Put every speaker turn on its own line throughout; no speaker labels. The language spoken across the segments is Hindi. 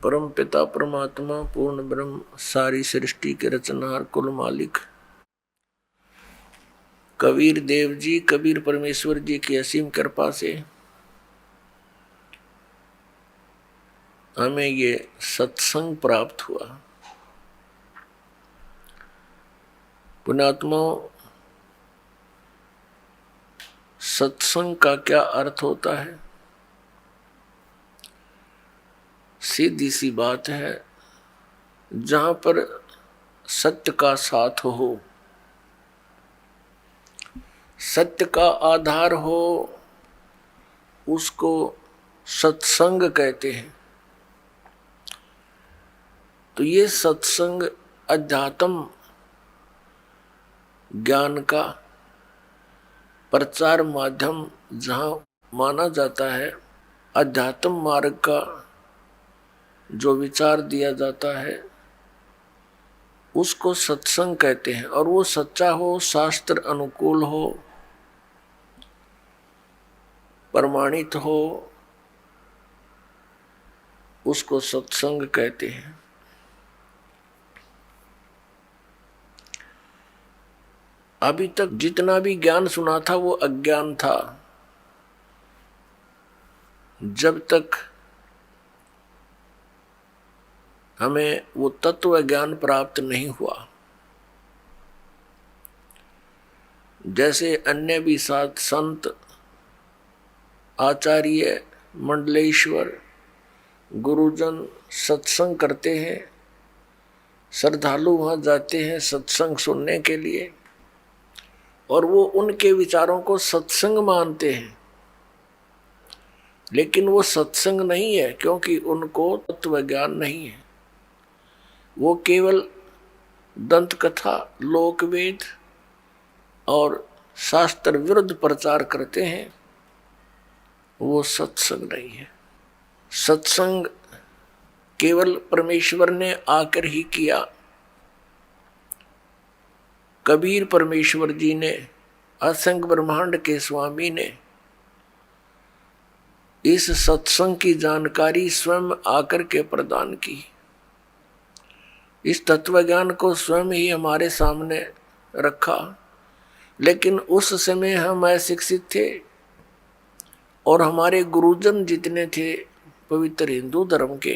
परम पिता परमात्मा पूर्ण ब्रह्म सारी सृष्टि के रचनहार कुल मालिक कबीर देव जी, कबीर परमेश्वर जी की असीम कृपा से हमें ये सत्संग प्राप्त हुआ। पुण्यात्माओं, सत्संग का क्या अर्थ होता है? सीधी सी बात है, जहां पर सत्य का साथ हो, सत्य का आधार हो, उसको सत्संग कहते हैं। तो ये सत्संग अध्यात्म ज्ञान का प्रचार माध्यम जहां माना जाता है, अध्यात्म मार्ग का जो विचार दिया जाता है उसको सत्संग कहते हैं। और वो सच्चा हो, शास्त्र अनुकूल हो, प्रमाणित हो, उसको सत्संग कहते हैं। अभी तक जितना भी ज्ञान सुना था वो अज्ञान था, जब तक हमें वो तत्व ज्ञान प्राप्त नहीं हुआ। जैसे अन्य भी साथ संत, आचार्य, मंडलेश्वर, गुरुजन सत्संग करते हैं, श्रद्धालु वहां जाते हैं सत्संग सुनने के लिए, और वो उनके विचारों को सत्संग मानते हैं। लेकिन वो सत्संग नहीं है, क्योंकि उनको तत्व ज्ञान नहीं है। वो केवल दंत कथा, लोकवेद और शास्त्र विरुद्ध प्रचार करते हैं। वो सत्संग नहीं है। सत्संग केवल परमेश्वर ने आकर ही किया। कबीर परमेश्वर जी ने, असंख्य ब्रह्मांड के स्वामी ने इस सत्संग की जानकारी स्वयं आकर के प्रदान की। इस तत्व ज्ञान को स्वयं ही हमारे सामने रखा। लेकिन उस समय हम अशिक्षित थे, और हमारे गुरुजन जितने थे पवित्र हिंदू धर्म के,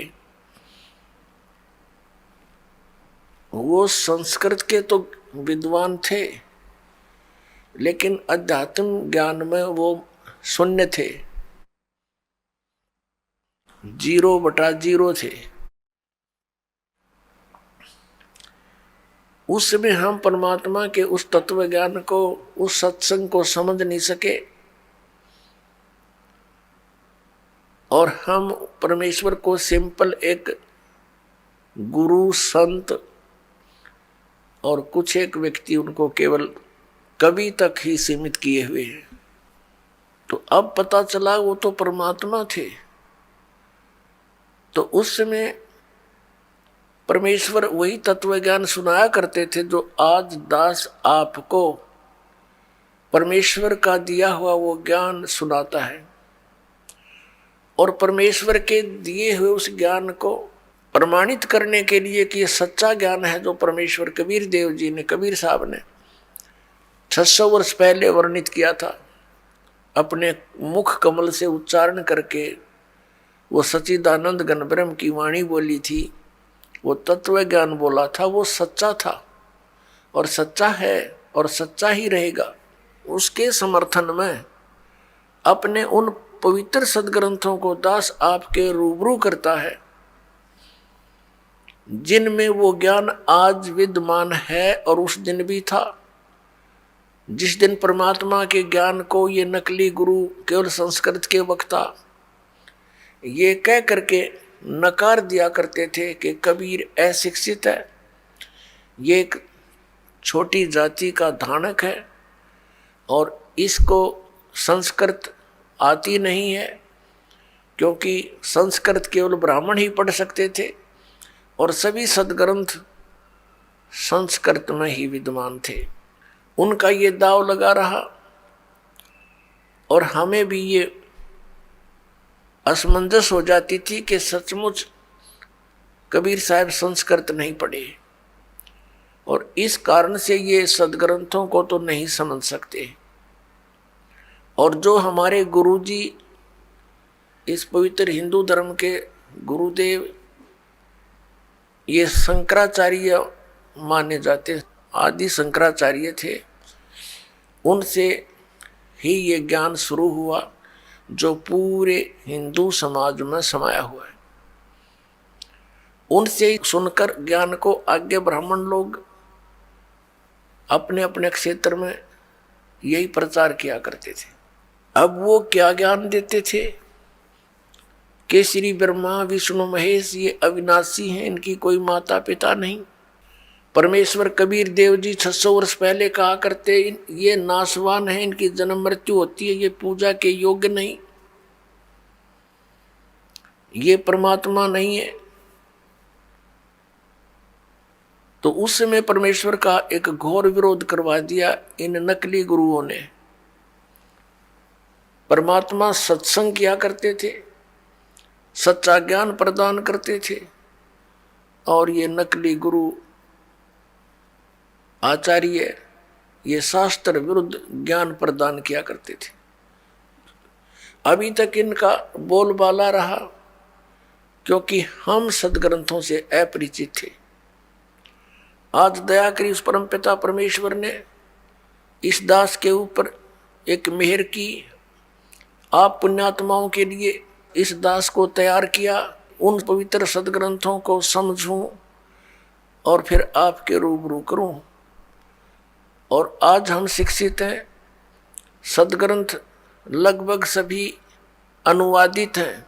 वो संस्कृत के तो विद्वान थे, लेकिन अध्यात्म ज्ञान में वो शून्य थे, 0/0 थे। उस समय हम परमात्मा के उस तत्व ज्ञान को, उस सत्संग को समझ नहीं सके, और हम परमेश्वर को सिंपल एक गुरु, संत और कुछ एक व्यक्ति, उनको केवल कवि तक ही सीमित किए हुए हैं। तो अब पता चला वो तो परमात्मा थे। तो उस समय परमेश्वर वही तत्व ज्ञान सुनाया करते थे जो आज दास आपको परमेश्वर का दिया हुआ वो ज्ञान सुनाता है। और परमेश्वर के दिए हुए उस ज्ञान को प्रमाणित करने के लिए कि ये सच्चा ज्ञान है, जो परमेश्वर कबीर देव जी ने, कबीर साहब ने 600 वर्ष पहले वर्णित किया था, अपने मुख कमल से उच्चारण करके वो सच्चिदानंद घन ब्रह्म की वाणी बोली थी, वो तत्व ज्ञान बोला था, वो सच्चा था और सच्चा है और सच्चा ही रहेगा। उसके समर्थन में अपने उन पवित्र सदग्रंथों को दास आपके रूबरू करता है, जिनमें वो ज्ञान आज विद्यमान है और उस दिन भी था। जिस दिन परमात्मा के ज्ञान को ये नकली गुरु, केवल संस्कृत के वक्ता, ये कह करके नकार दिया करते थे कि कबीर अशिक्षित है, ये एक छोटी जाति का धानक है और इसको संस्कृत आती नहीं है, क्योंकि संस्कृत केवल ब्राह्मण ही पढ़ सकते थे और सभी सदग्रंथ संस्कृत में ही विद्यमान थे। उनका ये दाव लगा रहा और हमें भी ये असमंजस हो जाती थी कि सचमुच कबीर साहब संस्कृत नहीं पढ़े और इस कारण से ये सदग्रंथों को तो नहीं समझ सकते। और जो हमारे गुरुजी इस पवित्र हिंदू धर्म के गुरुदेव ये शंकराचार्य माने जाते, आदि शंकराचार्य थे, उनसे ही ये ज्ञान शुरू हुआ जो पूरे हिंदू समाज में समाया हुआ है। उनसे सुनकर ज्ञान को आगे ब्राह्मण लोग अपने अपने क्षेत्र में यही प्रचार किया करते थे। अब वो क्या ज्ञान देते थे कि श्री ब्रह्मा विष्णु महेश ये अविनाशी हैं, इनकी कोई माता पिता नहीं। परमेश्वर कबीर देव जी 600 वर्ष पहले कहा करते ये नाशवान है, इनकी जन्म मृत्यु होती है, ये पूजा के योग्य नहीं, ये परमात्मा नहीं है। तो उस समय परमेश्वर का एक घोर विरोध करवा दिया इन नकली गुरुओं ने। परमात्मा सत्संग किया करते थे, सच्चा ज्ञान प्रदान करते थे, और ये नकली गुरु आचार्य ये शास्त्र विरुद्ध ज्ञान प्रदान किया करते थे। अभी तक इनका बोलबाला रहा क्योंकि हम सदग्रंथों से अपरिचित थे। आज दया करी उस परमपिता परमेश्वर ने इस दास के ऊपर एक मेहर की, आप पुण्यात्माओं के लिए इस दास को तैयार किया, उन पवित्र सदग्रंथों को समझूं और फिर आपके रूबरू करूं। और आज हम शिक्षित हैं, सदग्रंथ लगभग सभी अनुवादित हैं।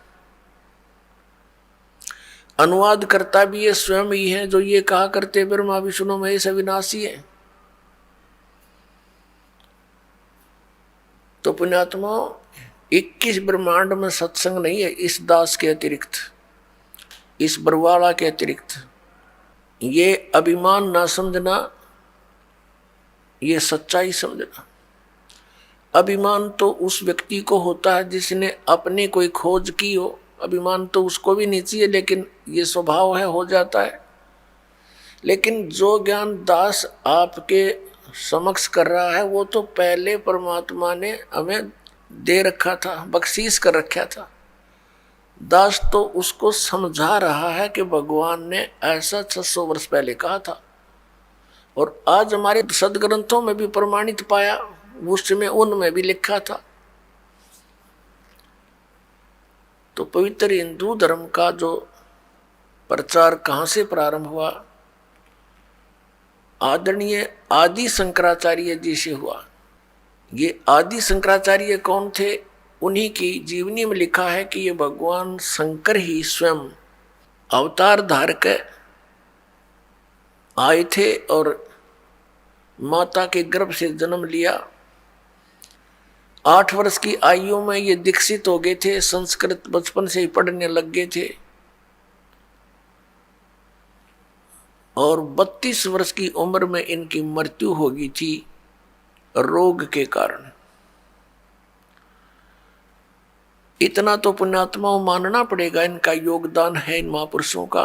अनुवाद करता भी ये स्वयं ही है जो ये कहा करते ब्रह्मा विष्णु महेश अविनाशी है। तो पुण्यात्माओं 21 ब्रह्मांड में सत्संग नहीं है इस दास के अतिरिक्त, इस बरवाला के अतिरिक्त। ये अभिमान ना समझना, ये सच्चाई समझना। अभिमान तो उस व्यक्ति को होता है जिसने अपनी कोई खोज की हो, अभिमान तो उसको भी नहीं चाहिए, लेकिन ये स्वभाव है, हो जाता है। लेकिन जो ज्ञान दास आपके समक्ष कर रहा है वो तो पहले परमात्मा ने हमें दे रखा था, बख्शीश कर रखा था। दास तो उसको समझा रहा है कि भगवान ने ऐसा 600 वर्ष पहले कहा था, और आज हमारे सदग्रंथों में भी प्रमाणित पाया, उसमें उनमें भी लिखा था। तो पवित्र हिंदू धर्म का जो प्रचार कहाँ से प्रारंभ हुआ? आदरणीय आदि शंकराचार्य जी से हुआ। ये आदि शंकराचार्य कौन थे? उन्हीं की जीवनी में लिखा है कि ये भगवान शंकर ही स्वयं अवतार धारक आए थे और माता के गर्भ से जन्म लिया। 8 वर्ष की आयु में ये दीक्षित हो गए थे, संस्कृत बचपन से ही पढ़ने लग गए थे, और 32 वर्ष की उम्र में इनकी मृत्यु हो गई थी रोग के कारण। इतना तो पुण्यात्माओं मानना पड़ेगा, इनका योगदान है इन महापुरुषों का,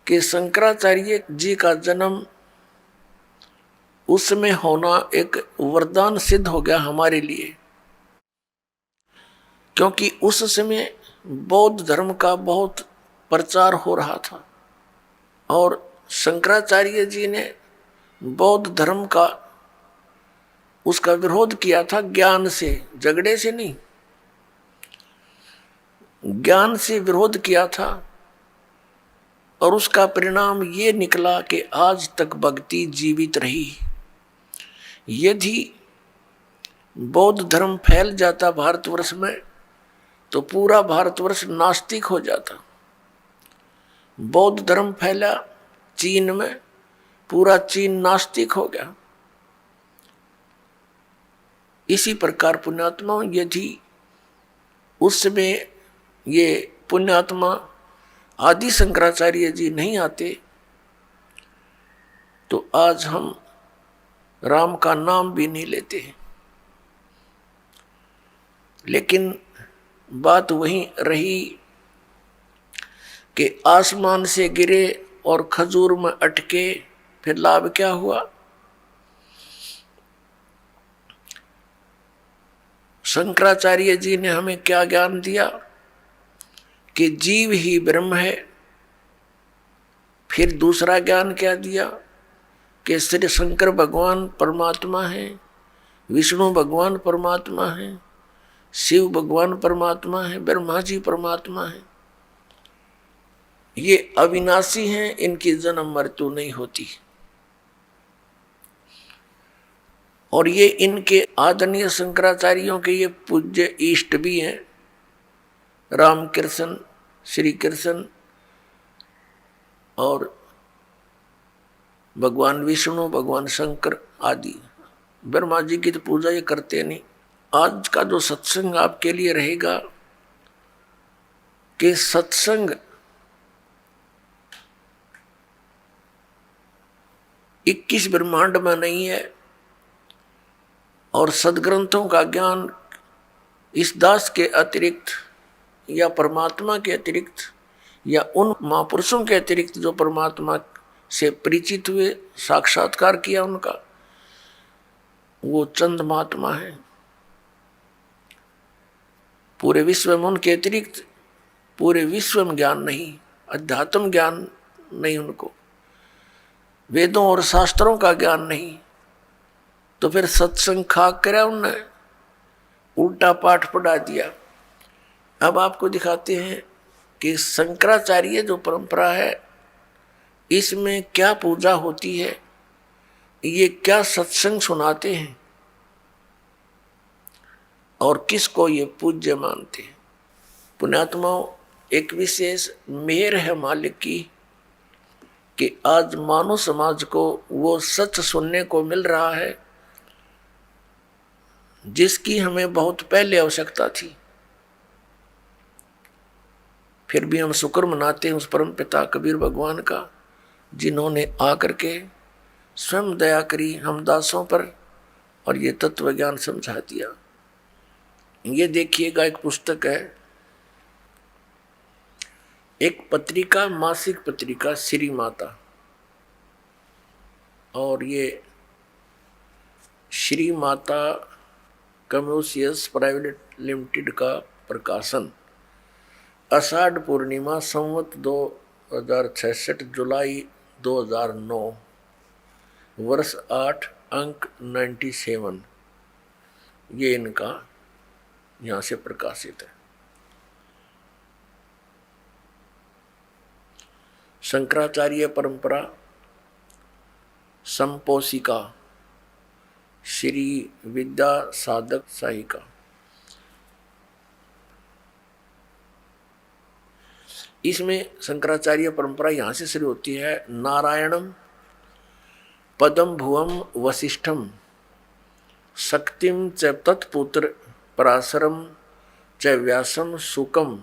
कि शंकराचार्य जी का जन्म उसमें होना एक वरदान सिद्ध हो गया हमारे लिए। क्योंकि उस समय बौद्ध धर्म का बहुत प्रचार हो रहा था, और शंकराचार्य जी ने बौद्ध धर्म का उसका विरोध किया था ज्ञान से, झगड़े से नहीं, ज्ञान से विरोध किया था। और उसका परिणाम ये निकला कि आज तक भक्ति जीवित रही। यदि बौद्ध धर्म फैल जाता भारतवर्ष में तो पूरा भारतवर्ष नास्तिक हो जाता। बौद्ध धर्म फैला चीन में, पूरा चीन नास्तिक हो गया। इसी प्रकार पुण्यात्मा, यदि उस समय ये पुण्यात्मा आदि शंकराचार्य जी नहीं आते तो आज हम राम का नाम भी नहीं लेते। लेकिन बात वही रही कि आसमान से गिरे और खजूर में अटके, फिर लाभ क्या हुआ? शंकराचार्य जी ने हमें क्या ज्ञान दिया कि जीव ही ब्रह्म है। फिर दूसरा ज्ञान क्या दिया कि श्री शंकर भगवान परमात्मा है, विष्णु भगवान परमात्मा है, शिव भगवान परमात्मा है, ब्रह्मा जी परमात्मा है। ये अविनाशी हैं, इनकी जन्म मृत्यु नहीं होती। और ये इनके आदरणीय शंकराचार्यों के ये पूज्य इष्ट भी हैं, रामकृष्ण, श्री कृष्ण और भगवान विष्णु, भगवान शंकर आदि। ब्रह्मा जी की तो पूजा ये करते नहीं। आज का जो सत्संग आपके लिए रहेगा कि सत्संग 21 ब्रह्मांड में नहीं है, और सदग्रंथों का ज्ञान इस दास के अतिरिक्त या परमात्मा के अतिरिक्त या उन महापुरुषों के अतिरिक्त जो परमात्मा से परिचित हुए, साक्षात्कार किया उनका, वो चंद महात्मा है। पूरे विश्व में उनके अतिरिक्त पूरे विश्व में ज्ञान नहीं, अध्यात्म ज्ञान नहीं उनको, वेदों और शास्त्रों का ज्ञान नहीं। तो फिर सत्संग खाक करा उनने, उल्टा पाठ पढ़ा दिया। अब आपको दिखाते हैं कि शंकराचार्य जो परंपरा है, इसमें क्या पूजा होती है, ये क्या सत्संग सुनाते हैं और किसको ये पूज्य मानते हैं। पुण्यात्माओं, एक विशेष मेहर है मालिक की कि आज मानव समाज को वो सच सुनने को मिल रहा है जिसकी हमें बहुत पहले आवश्यकता थी। फिर भी हम शुक्र मनाते हैं उस परम पिता कबीर भगवान का, जिन्होंने आकर के स्वयं दया करी हम दासों पर और ये तत्व ज्ञान समझा दिया। ये देखिएगा, एक पुस्तक है, एक पत्रिका, मासिक पत्रिका श्री माता, और ये Shri Mata communications private limited का प्रकाशन, आषाढ़ पूर्णिमा संवत 2066 जुलाई 2009, वर्ष 8, अंक 97, ये इनका यहाँ से प्रकाशित है। शंकराचार्य परंपरा संपोषिका श्री विद्या साधक साहिका। इसमें शंकराचार्य परंपरा यहाँ से शुरू होती है। नारायणम पदम भुवम वसिष्ठम शक्तिम च तत्पुत्र पराशरम च व्यासम सुकम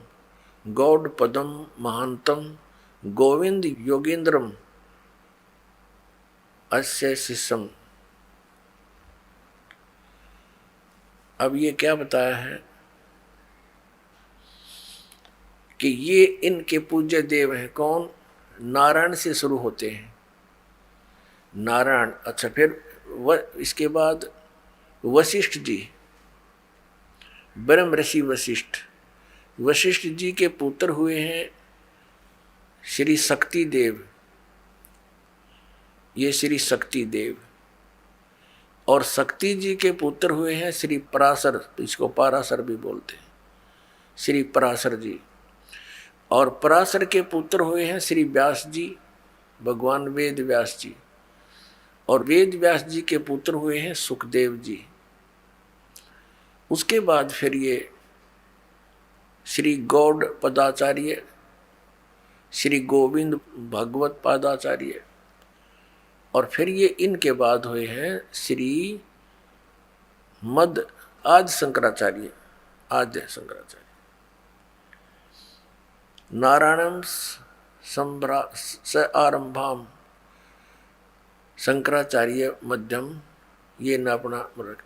गौड़ पदम महांतम गोविंद योगेंद्रम अस्य शिष्यम। अब ये क्या बताया है कि ये इनके पूज्य देव हैं। कौन? नारायण से शुरू होते हैं, नारायण। अच्छा, फिर इसके बाद वशिष्ठ जी, ब्रह्म ऋषि वशिष्ठ। वशिष्ठ जी के पुत्र हुए हैं श्री शक्ति देव, ये श्री शक्ति देव। और शक्ति जी के पुत्र हुए हैं श्री पराशर, इसको पराशर भी बोलते हैं, श्री पराशर जी। और पराशर के पुत्र हुए हैं श्री व्यास जी, भगवान वेद व्यास जी। और वेद व्यास जी के पुत्र हुए हैं सुखदेव जी। उसके बाद फिर ये श्री गौड़ पदाचार्य, श्री गोविंद भगवत पादाचार्य, और फिर ये इनके बाद हुए हैं श्री मद आदि शंकराचार्य, आद्य शंकराचार्य। नारायणम स आरंभाम शंकराचार्य मध्यम, ये न अपना।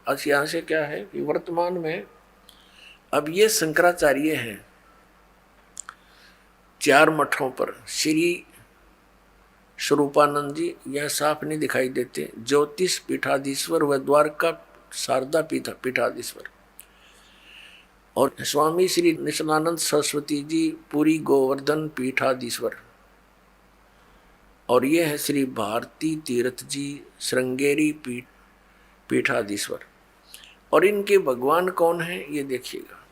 अच्छा, यहाँ से क्या है कि वर्तमान में अब ये शंकराचार्य हैं 4 मठों पर श्री स्वरूपानंद जी यह साफ नहीं दिखाई देते, ज्योतिष पीठाधीश्वर व द्वारका शारदा पीठाधीश्वर, और स्वामी श्री निशलानंद सरस्वती जी पुरी गोवर्धन पीठाधीश्वर, और यह है श्री भारती तीर्थ जी श्रृंगेरी पीठाधीश्वर। और इनके भगवान कौन है ये देखिएगा,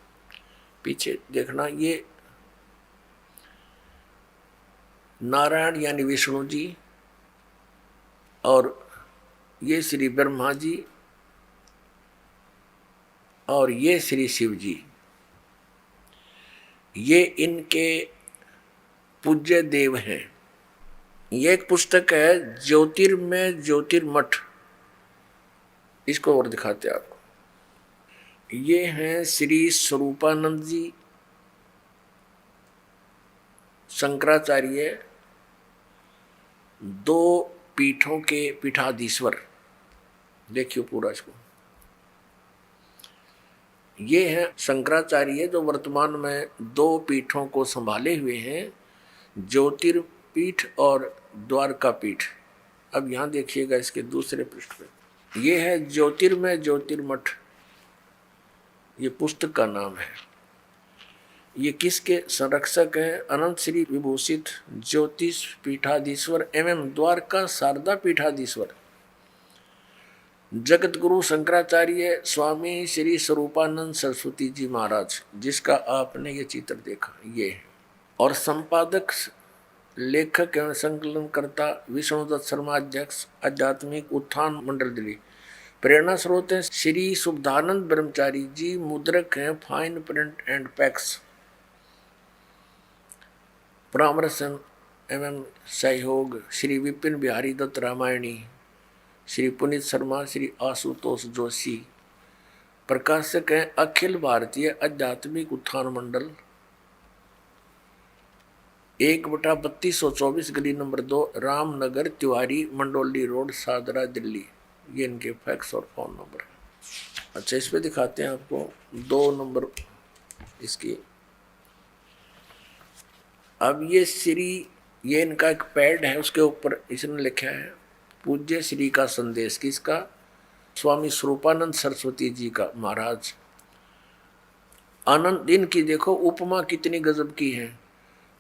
पीछे देखना, ये नारायण यानी विष्णु जी, और ये श्री ब्रह्मा जी, और ये श्री शिव जी, ये इनके पूज्य देव हैं। ये एक पुस्तक है ज्योतिर्मय ज्योतिर्मठ, इसको और दिखाते हैं आपको। ये हैं श्री स्वरूपानंद जी शंकराचार्य, 2 पीठों के पीठाधीश्वर, देखियो पूरा इसको। ये हैं शंकराचार्य जो वर्तमान में 2 पीठों को संभाले हुए हैं, ज्योतिर्पीठ और द्वारका पीठ। अब यहाँ देखिएगा इसके दूसरे पृष्ठ पे, ये है ज्योतिर्मय ज्योतिर्मठ, ये पुस्तक का नाम है। ये किसके संरक्षक हैं? अनंत श्री विभूषित ज्योतिष पीठाधीश्वर एवं द्वारका शारदा पीठाधीश्वर जगत गुरु शंकराचार्य स्वामी श्री स्वरूपानंद सरस्वती जी महाराज, जिसका आपने ये चित्र देखा ये है। और संपादक लेखक एवं संकलनकर्ता विष्णुदत्त शर्मा, अध्यक्ष आध्यात्मिक उत्थान मंडल दिल्ली। प्रेरणा स्रोत है श्री शुद्धानंद ब्रह्मचारी जी, मुद्रक हैं फाइन प्रिंट एंड पैक्स। परामर्श एवं सहयोग श्री विपिन बिहारी दत्त रामायणी, श्री पुनीत शर्मा, श्री आशुतोष जोशी। प्रकाशक हैं अखिल भारतीय आध्यात्मिक उत्थान मंडल, 1/3224 गली नंबर 2, रामनगर तिवारी मंडोली रोड, सादरा दिल्ली। ये इनके फैक्स और फोन नंबर है। अच्छा, इस पे दिखाते हैं आपको 2 नंबर इसकी। अब ये इनका एक पैड है, उसके ऊपर इसने लिखा है पूज्य श्री का संदेश। किसका? स्वामी स्वरूपानंद सरस्वती जी का महाराज। अनंत, इनकी देखो उपमा कितनी गजब की है।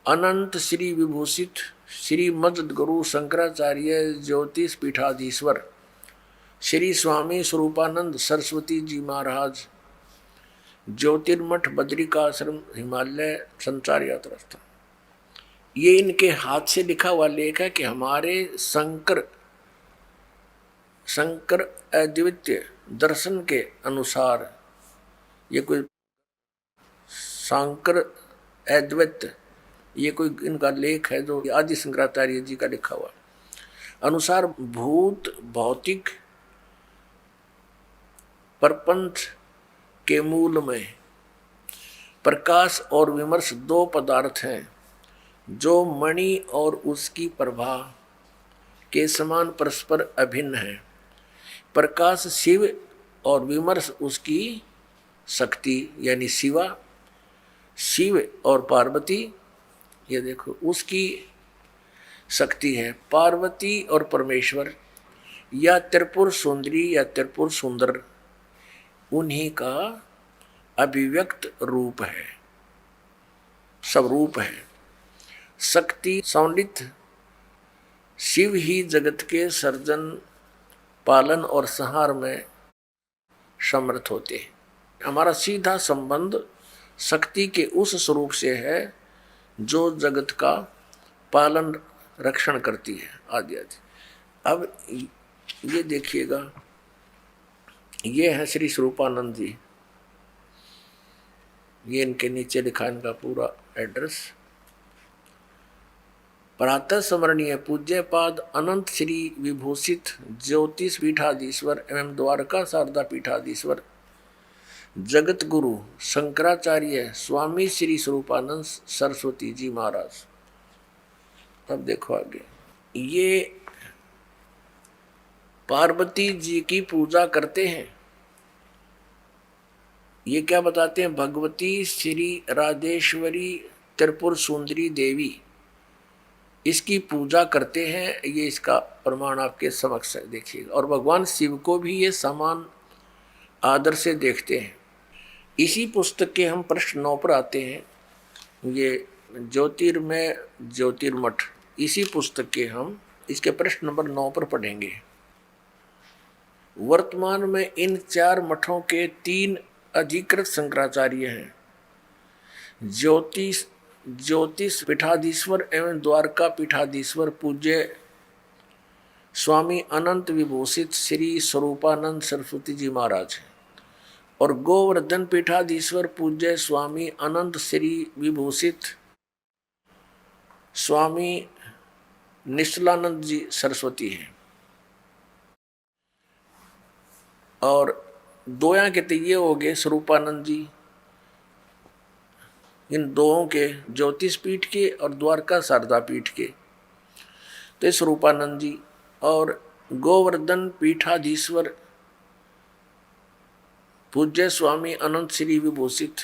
अनंत श्री विभूषित श्री मजद गुरु शंकराचार्य ज्योतिष पीठाधीश्वर श्री स्वामी स्वरूपानंद सरस्वती जी महाराज, ज्योतिर्मठ बद्रिकाश्रम हिमालय संचार यात्रा स्थान। ये इनके हाथ से लिखा हुआ लेख है कि हमारे शंकर अद्वितीय दर्शन के अनुसार, ये कोई शंकर अद्वैत, ये कोई इनका लेख है जो आदि शंकराचार्य जी का लिखा हुआ अनुसार, भूत भौतिक प्रपंच के मूल में प्रकाश और विमर्श 2 पदार्थ हैं जो मणि और उसकी प्रभा के समान परस्पर अभिन्न है। प्रकाश शिव और विमर्श उसकी शक्ति यानी शिवा, शिव और पार्वती, ये देखो उसकी शक्ति है। पार्वती और परमेश्वर या त्रिपुर सुंदरी या त्रिपुर सुंदर, उन्हीं का अभिव्यक्त रूप है, सब रूप है। शक्ति सौलित शिव ही जगत के सर्जन, पालन और संहार में समर्थ होते हैं। हमारा सीधा संबंध शक्ति के उस स्वरूप से है जो जगत का पालन रक्षण करती है, आदि आदि। अब ये देखिएगा, ये है श्री स्वरूपानंद जी, ये इनके नीचे लिखा इनका पूरा एड्रेस। प्रातः स्मरणीय पूज्य पाद अनंत श्री विभूषित ज्योतिष पीठाधीश्वर एवं द्वारका शारदा पीठाधीश्वर जगत गुरु शंकराचार्य स्वामी श्री स्वरूपानंद सरस्वती जी महाराज। अब देखो आगे, ये पार्वती जी की पूजा करते हैं। ये क्या बताते हैं? भगवती श्री राजेश्वरी त्रिपुर सुंदरी देवी, इसकी पूजा करते हैं। ये इसका प्रमाण आपके समक्ष है, देखिएगा। और भगवान शिव को भी ये समान आदर से देखते हैं। इसी पुस्तक के हम प्रश्न 9 पर आते हैं। ये ज्योतिर्मय ज्योतिर्मठ, इसी पुस्तक के हम इसके प्रश्न नंबर 9 पर पढ़ेंगे। वर्तमान में इन 4 मठों के 3 अधिकृत शंकराचार्य हैं। ज्योतिष पीठाधीश्वर एवं द्वारका पीठाधीश्वर पूज्य स्वामी अनंत विभूषित श्री स्वरूपानंद सरस्वती जी महाराज हैं, और गोवर्धन पीठाधीश्वर पूज्य स्वामी अनंत श्री विभूषित स्वामी निश्चलानंद जी सरस्वती हैं। और दोया के तो ये हो गए स्वरूपानंद जी, इन दोनों के ज्योतिष पीठ के और द्वारका शारदा पीठ के तो स्वरूपानंद जी, और गोवर्धन पीठाधीश्वर पूज्य स्वामी अनंत श्री विभूषित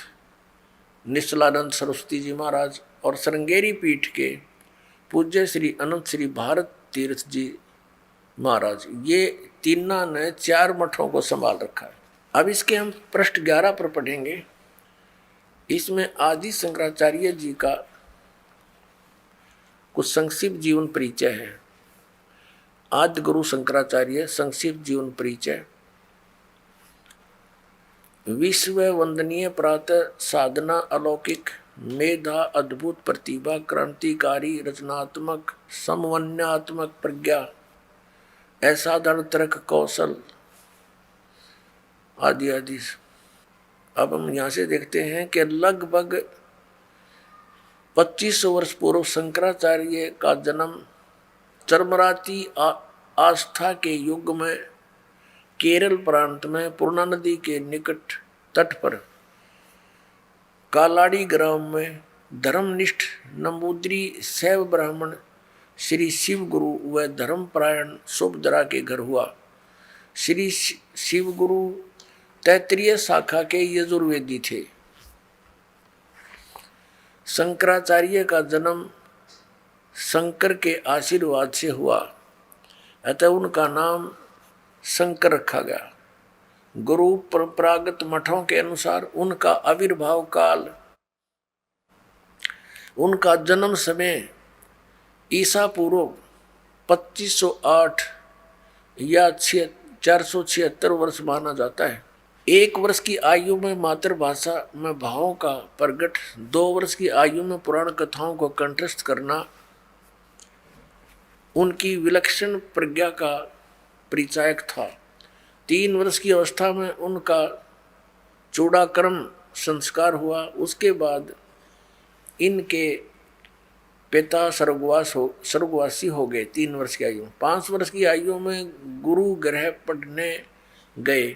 निश्चलानंद सरस्वती जी महाराज, और श्रृंगेरी पीठ के पूज्य श्री अनंत श्री भारत तीर्थ जी महाराज। ये तीनों ने 4 मठों को संभाल रखा है। अब इसके हम पृष्ठ 11 पर पढ़ेंगे। इसमें आदि शंकराचार्य जी का कुछ संक्षिप्त जीवन परिचय है। आदि गुरु शंकराचार्य संक्षिप्त जीवन परिचय। विश्व वंदनीय प्रातः साधना, अलौकिक मेधा, अद्भुत प्रतिभा, क्रांतिकारी रचनात्मक समन्वयात्मक प्रज्ञा, असाधारण तर्क कौशल आदि आदि। अब हम यहाँ से देखते हैं कि लगभग 2500 वर्ष पूर्व शंकराचार्य का जन्म चरमराती आस्था के युग में केरल प्रांत में पूर्णा नदी के निकट तट पर कालाड़ी ग्राम में धर्मनिष्ठ नंबूद्री शैव ब्राह्मण श्री शिव गुरु व धर्मपरायण सुभद्रा के घर हुआ। श्री शिव गुरु तैत्रीय शाखा के यजुर्वेदी थे। शंकराचार्य का जन्म शंकर के आशीर्वाद से हुआ, अतः उनका नाम शंकर रखा गया। गुरु परंपरागत मठों के अनुसार उनका आविर्भाव काल, उनका जन्म समय ईसा पूर्व 2508 या 476 वर्ष माना जाता है। 1 वर्ष की आयु में मातृभाषा में भावों का प्रकट, 2 वर्ष की आयु में पुराण कथाओं को कंठस्थ करना उनकी विलक्षण प्रज्ञा का परिचायक था। 3 वर्ष की अवस्था में उनका चूड़ाकर्म संस्कार हुआ। उसके बाद इनके पिता स्वर्गवासी हो गए 3 वर्ष की आयु। 5 वर्ष की आयु में गुरु गृह पढ़ने गए,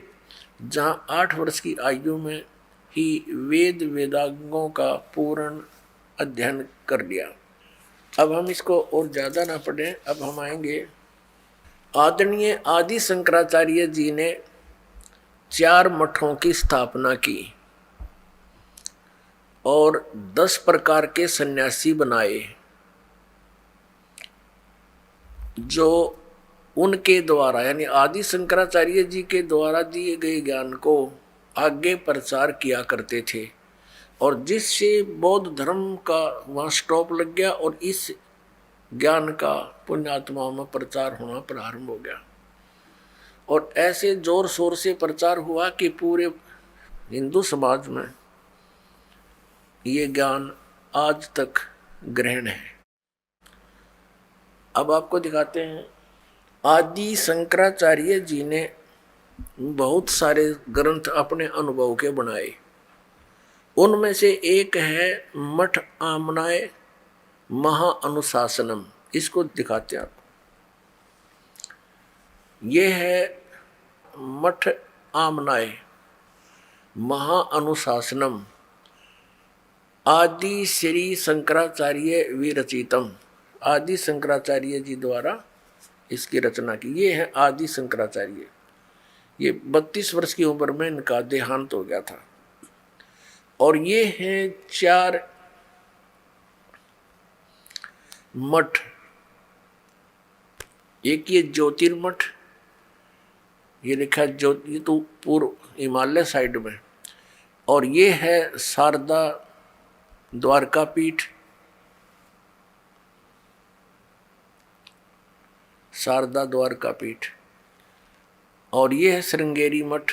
जहाँ 8 वर्ष की आयु में ही वेदांगों का पूर्ण अध्ययन कर लिया। अब हम इसको और ज़्यादा ना पढ़ें, अब हम आएंगे। आदरणीय आदि शंकराचार्य जी ने 4 मठों की स्थापना की और 10 प्रकार के सन्यासी बनाए, जो उनके द्वारा यानी आदि शंकराचार्य जी के द्वारा दिए गए ज्ञान को आगे प्रचार किया करते थे, और जिससे बौद्ध धर्म का वहाँ स्टॉप लग गया और इस ज्ञान का पुण्यात्माओं में प्रचार होना प्रारंभ हो गया। और ऐसे जोर शोर से प्रचार हुआ कि पूरे हिंदू समाज में ये ज्ञान आज तक ग्रहण है। अब आपको दिखाते हैं। आदि शंकराचार्य जी ने बहुत सारे ग्रंथ अपने अनुभव के बनाए। उनमें से एक है मठ आमनाय महाअनुशासनम। इसको दिखाते हैं आपको। ये है मठ आमनाय महाअनुशासनम, आदि श्री शंकराचार्य विरचितम। आदि शंकराचार्य जी द्वारा इसकी रचना की। ये है आदि शंकराचार्य। ये 32 वर्ष की उम्र में इनका देहांत हो गया था। और ये हैं 4 मठ, एक ये ज्योतिर्मठ, ये लिखा है ज्योति, ये तो पूर्व हिमालय साइड में, और ये है शारदा द्वारका पीठ, शारदा द्वारका पीठ, और ये है श्रृंगेरी मठ,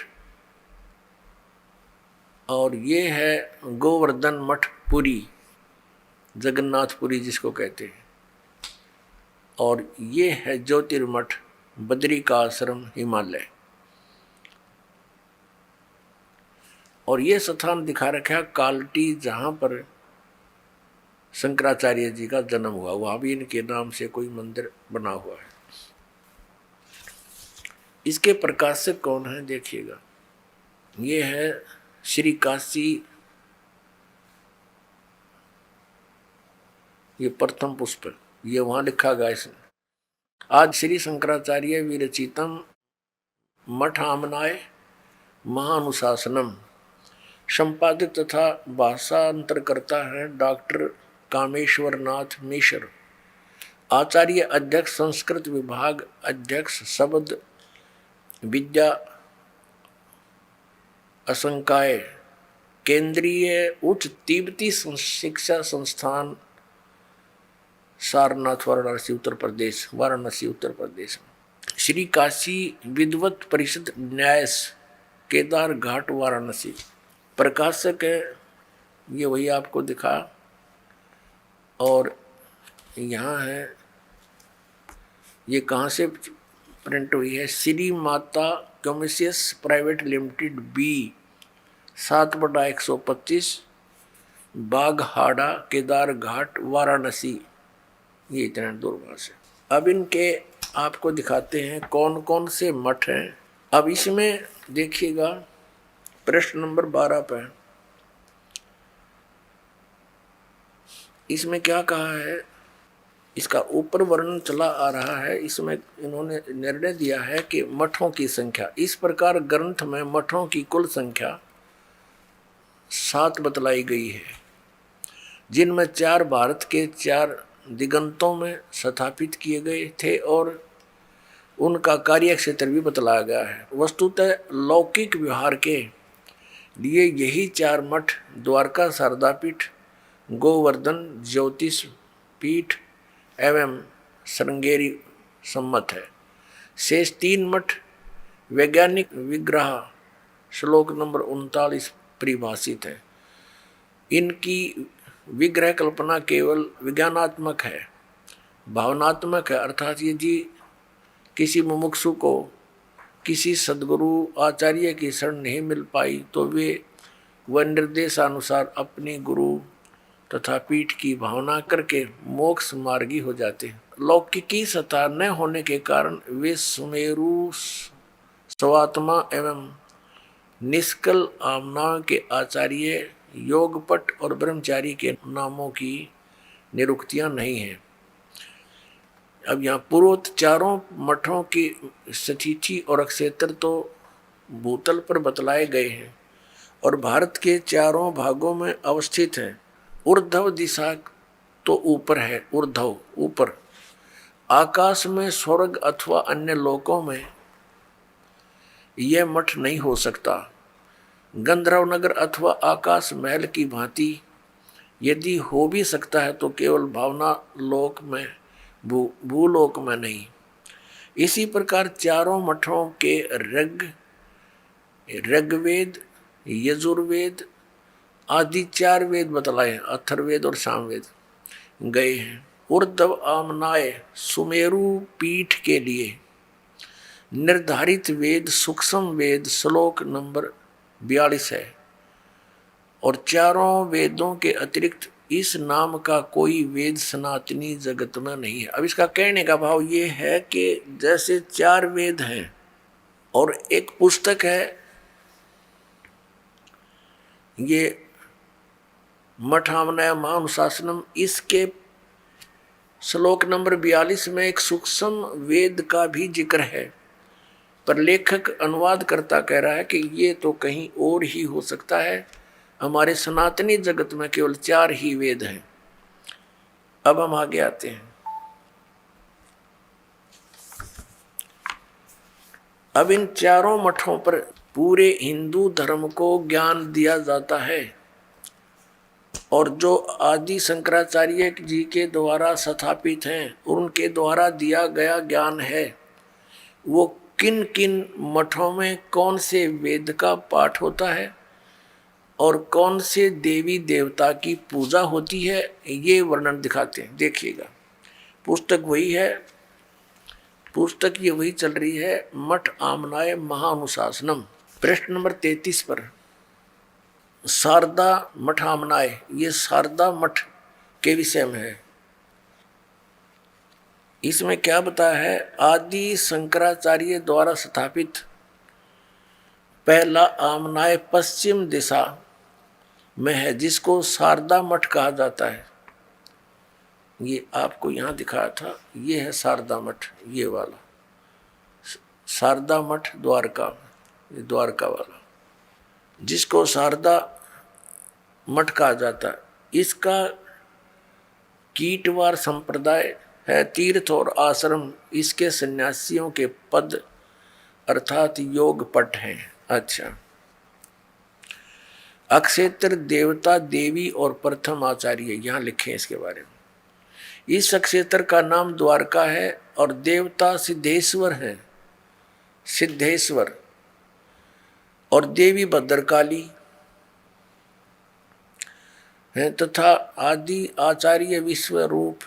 और ये है गोवर्धन मठ पुरी, जगन्नाथपुरी जिसको कहते हैं, और ये है ज्योतिर्मठ बद्री का आश्रम हिमालय। और ये स्थान दिखा रखा है कालटी, जहां पर शंकराचार्य जी का जन्म हुआ, वहां भी इनके नाम से कोई मंदिर बना हुआ है। इसके प्रकाशक कौन है देखिएगा, ये है श्री काशी, ये प्रथम पुष्प, ये वहां लिखा गया इसने। आज श्री शंकराचार्य विरचितम मठामनाय महानुशासनम, संपादक तथा भाषांतरकर्ता है डॉक्टर कामेश्वर नाथ मिश्र, आचार्य अध्यक्ष संस्कृत विभाग, अध्यक्ष शब्द विद्या असंकाय, केंद्रीय उच्च तिब्बती शिक्षा संस्थान, सारनाथ, वाराणसी उत्तर प्रदेश, वाराणसी उत्तर प्रदेश। श्री काशी विद्वत परिषद न्यास, केदार घाट, वाराणसी। प्रकाशक है ये वही आपको दिखा, और यहाँ है ये कहाँ से प्रिंट हुई है, Shri Mata कमर्शियस private limited B 7/125 बाघहाड़ा, Kedar घाट, वाराणसी। ये इतना दूर वहां से। अब इनके आपको दिखाते हैं कौन कौन से मठ हैं। अब इसमें देखिएगा प्रश्न नंबर 12 पे इसमें क्या कहा है, इसका ऊपर वर्णन चला आ रहा है। इसमें इन्होंने निर्णय दिया है कि मठों की संख्या, इस प्रकार ग्रंथ में मठों की कुल संख्या 7 बतलाई गई है, जिनमें 4 भारत के 4 दिगंतों में स्थापित किए गए थे और उनका कार्य क्षेत्र भी बतलाया गया है। वस्तुतः लौकिक व्यवहार के लिए यही 4 मठ द्वारका शारदापीठ, गोवर्धन ज्योतिष पीठ एवं श्रृंगेरी सम्मत है। शेष 3 मठ वैज्ञानिक विग्रह श्लोक नंबर 39 परिभाषित है। इनकी विग्रह कल्पना केवल विज्ञानात्मक है, भावनात्मक है, अर्थात यदि किसी मुमुक्षु को किसी सद्गुरु आचार्य की शरण नहीं मिल पाई तो वे वह निर्देशानुसार अपने गुरु तथा पीठ की भावना करके मोक्ष मार्गी हो जाते हैं। लौकिकी सत्ता न होने के कारण वे सुमेरु स्वात्मा एवं निष्कल आमना के आचार्य, योगपट और ब्रह्मचारी के नामों की निरुक्तियां नहीं हैं। अब यहाँ पूर्वोक्त 4 मठों की स्थिति और क्षेत्र तो भूतल पर बतलाए गए हैं और भारत के 4 भागों में अवस्थित हैं। ऊर्ध्व दिशा तो ऊपर है, ऊर्ध्व ऊपर, आकाश में, स्वर्ग अथवा अन्य लोकों में यह मठ नहीं हो सकता। गंधर्व नगर अथवा आकाश महल की भांति यदि हो भी सकता है तो केवल भावना लोक में, भूलोक में नहीं। इसी प्रकार 4 मठों के ऋग्वेद, यजुर्वेद आदि 4 वेद बतलाए, अथर्ववेद और सामवेद गए हैं। ऊर्ध्व आमनाय सुमेरु पीठ के लिए निर्धारित वेद सूक्ष्म वेद श्लोक नंबर 42 है और 4 वेदों के अतिरिक्त इस नाम का कोई वेद सनातनी जगत में नहीं है। अब इसका कहने का भाव ये है कि जैसे 4 वेद हैं और एक पुस्तक है, ये मठामनय महानुशासनम, इसके श्लोक नंबर 42 में एक सूक्ष्म वेद का भी जिक्र है, पर लेखक अनुवादकर्ता कह रहा है कि ये तो कहीं और ही हो सकता है, हमारे सनातनी जगत में केवल 4 ही वेद हैं। अब हम आगे आते हैं। अब इन चारों मठों पर पूरे हिंदू धर्म को ज्ञान दिया जाता है, और जो आदि शंकराचार्य जी के द्वारा स्थापित हैं, उनके द्वारा दिया गया ज्ञान है, वो किन किन मठों में कौन से वेद का पाठ होता है और कौन से देवी देवता की पूजा होती है, ये वर्णन दिखाते हैं। देखिएगा, पुस्तक वही है, पुस्तक ये वही चल रही है, मठ आमनाय महानुशासनम, पृष्ठ नंबर 33 पर शारदा मठ आमनाय, ये शारदा मठ के विषय में है। इसमें क्या बताया है, आदि शंकराचार्य द्वारा स्थापित पहला आमनाय पश्चिम दिशा में है, जिसको शारदा मठ कहा जाता है। ये आपको यहाँ दिखाया था, ये है शारदा मठ, ये वाला शारदा मठ द्वारका, ये द्वारका वाला, जिसको शारदा मठ कहा जाता है। इसका कीटवार संप्रदाय है, तीर्थ और आश्रम इसके सन्यासियों के पद अर्थात योग पट हैं। अच्छा, अक्षेत्र देवता देवी और प्रथम आचार्य यहाँ लिखे इसके बारे में। इस अक्षेत्र का नाम द्वारका है और देवता सिद्धेश्वर हैं, सिद्धेश्वर, और देवी भद्रकाली है, तथा आदि आचार्य विश्वरूप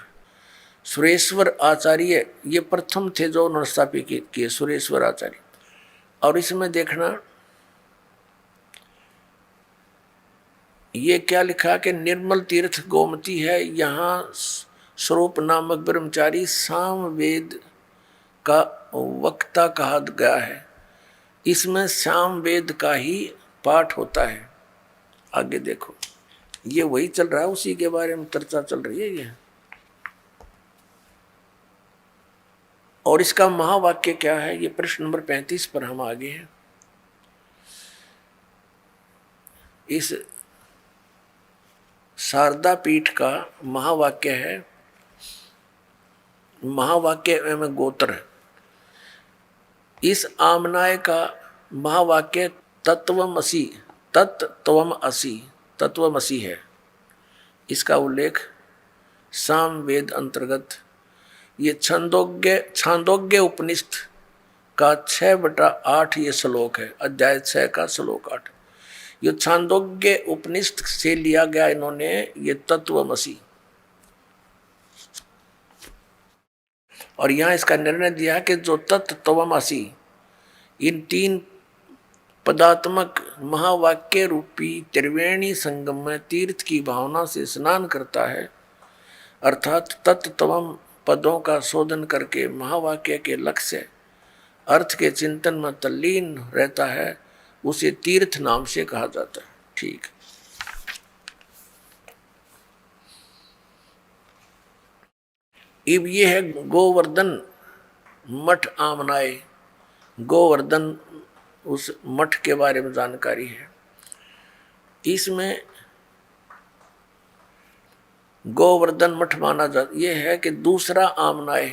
सुरेश्वर आचार्य, ये प्रथम थे जो उन्होंने स्थापित किए, सुरेश्वर आचार्य। और इसमें देखना ये क्या लिखा कि निर्मल तीर्थ गोमती है, यहाँ स्वरूप नामक ब्रह्मचारी सामवेद का वक्ता कहा गया है। इसमें सामवेद का ही पाठ होता है। आगे देखो, ये वही चल रहा है, उसी के बारे में चर्चा चल रही है ये। और इसका महावाक्य क्या है, ये प्रश्न नंबर 35 पर हम आगे हैं। इस शारदा पीठ का महावाक्य है, महावाक्य एवं गोत्र है। इस आमनाय का महावाक्य तत्वमसि, तत्त्वमसि, तत्वमसि है। इसका उल्लेख सामवेद अंतर्गत ये छांदोग्य उपनिषद का 6/8 ये श्लोक है, अध्याय 6 का श्लोक 8। ये छांदोग्य उपनिषद से लिया गया इन्होंने ये तत्वमसि, और यहाँ इसका निर्णय दिया कि जो तत्वमसि इन 3 पदात्मक महावाक्य रूपी त्रिवेणी संगम में तीर्थ की भावना से स्नान करता है, अर्थात तत्त्वम पदों का शोधन करके महावाक्य के लक्ष्य अर्थ के चिंतन में तल्लीन रहता है, उसे तीर्थ नाम से कहा जाता है। ठीक, अब ये है गोवर्धन मठ आमनाय। गोवर्धन उस मठ के बारे में जानकारी है। इसमें गोवर्धन मठ माना जाता, ये है कि दूसरा आमनाय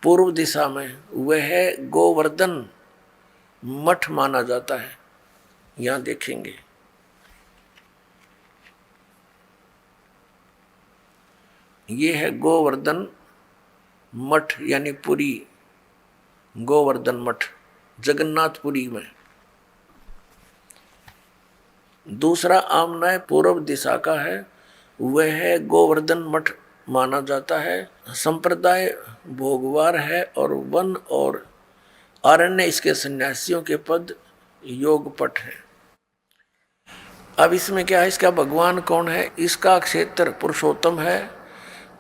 पूर्व दिशा में वह है गोवर्धन मठ माना जाता है। यहाँ देखेंगे, ये है गोवर्धन मठ, यानी पुरी, गोवर्धन मठ जगन्नाथपुरी में। दूसरा आमनाय पूर्व दिशा का है, वह है गोवर्धन मठ माना जाता है। संप्रदाय भोगवार है और वन और आरण्य इसके सन्यासियों के पद योगपट है। अब इसमें क्या है, इसका भगवान कौन है, इसका क्षेत्र पुरुषोत्तम है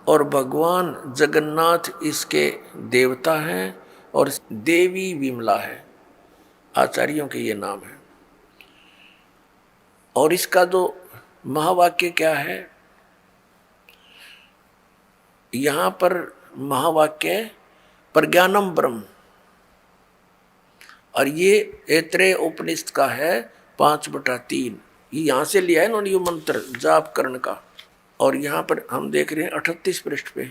और भगवान जगन्नाथ इसके देवता हैं और देवी विमला है, आचार्यों के ये नाम है। और इसका जो महावाक्य क्या है, यहाँ पर महावाक्य प्रज्ञानम ब्रह्म, और ये ऐत्रेय उपनिषद का है 5/3। ये यहाँ से लिया है इन्होंने, ये मंत्र जाप करण का। और यहाँ पर हम देख रहे हैं 38 पृष्ठ पे।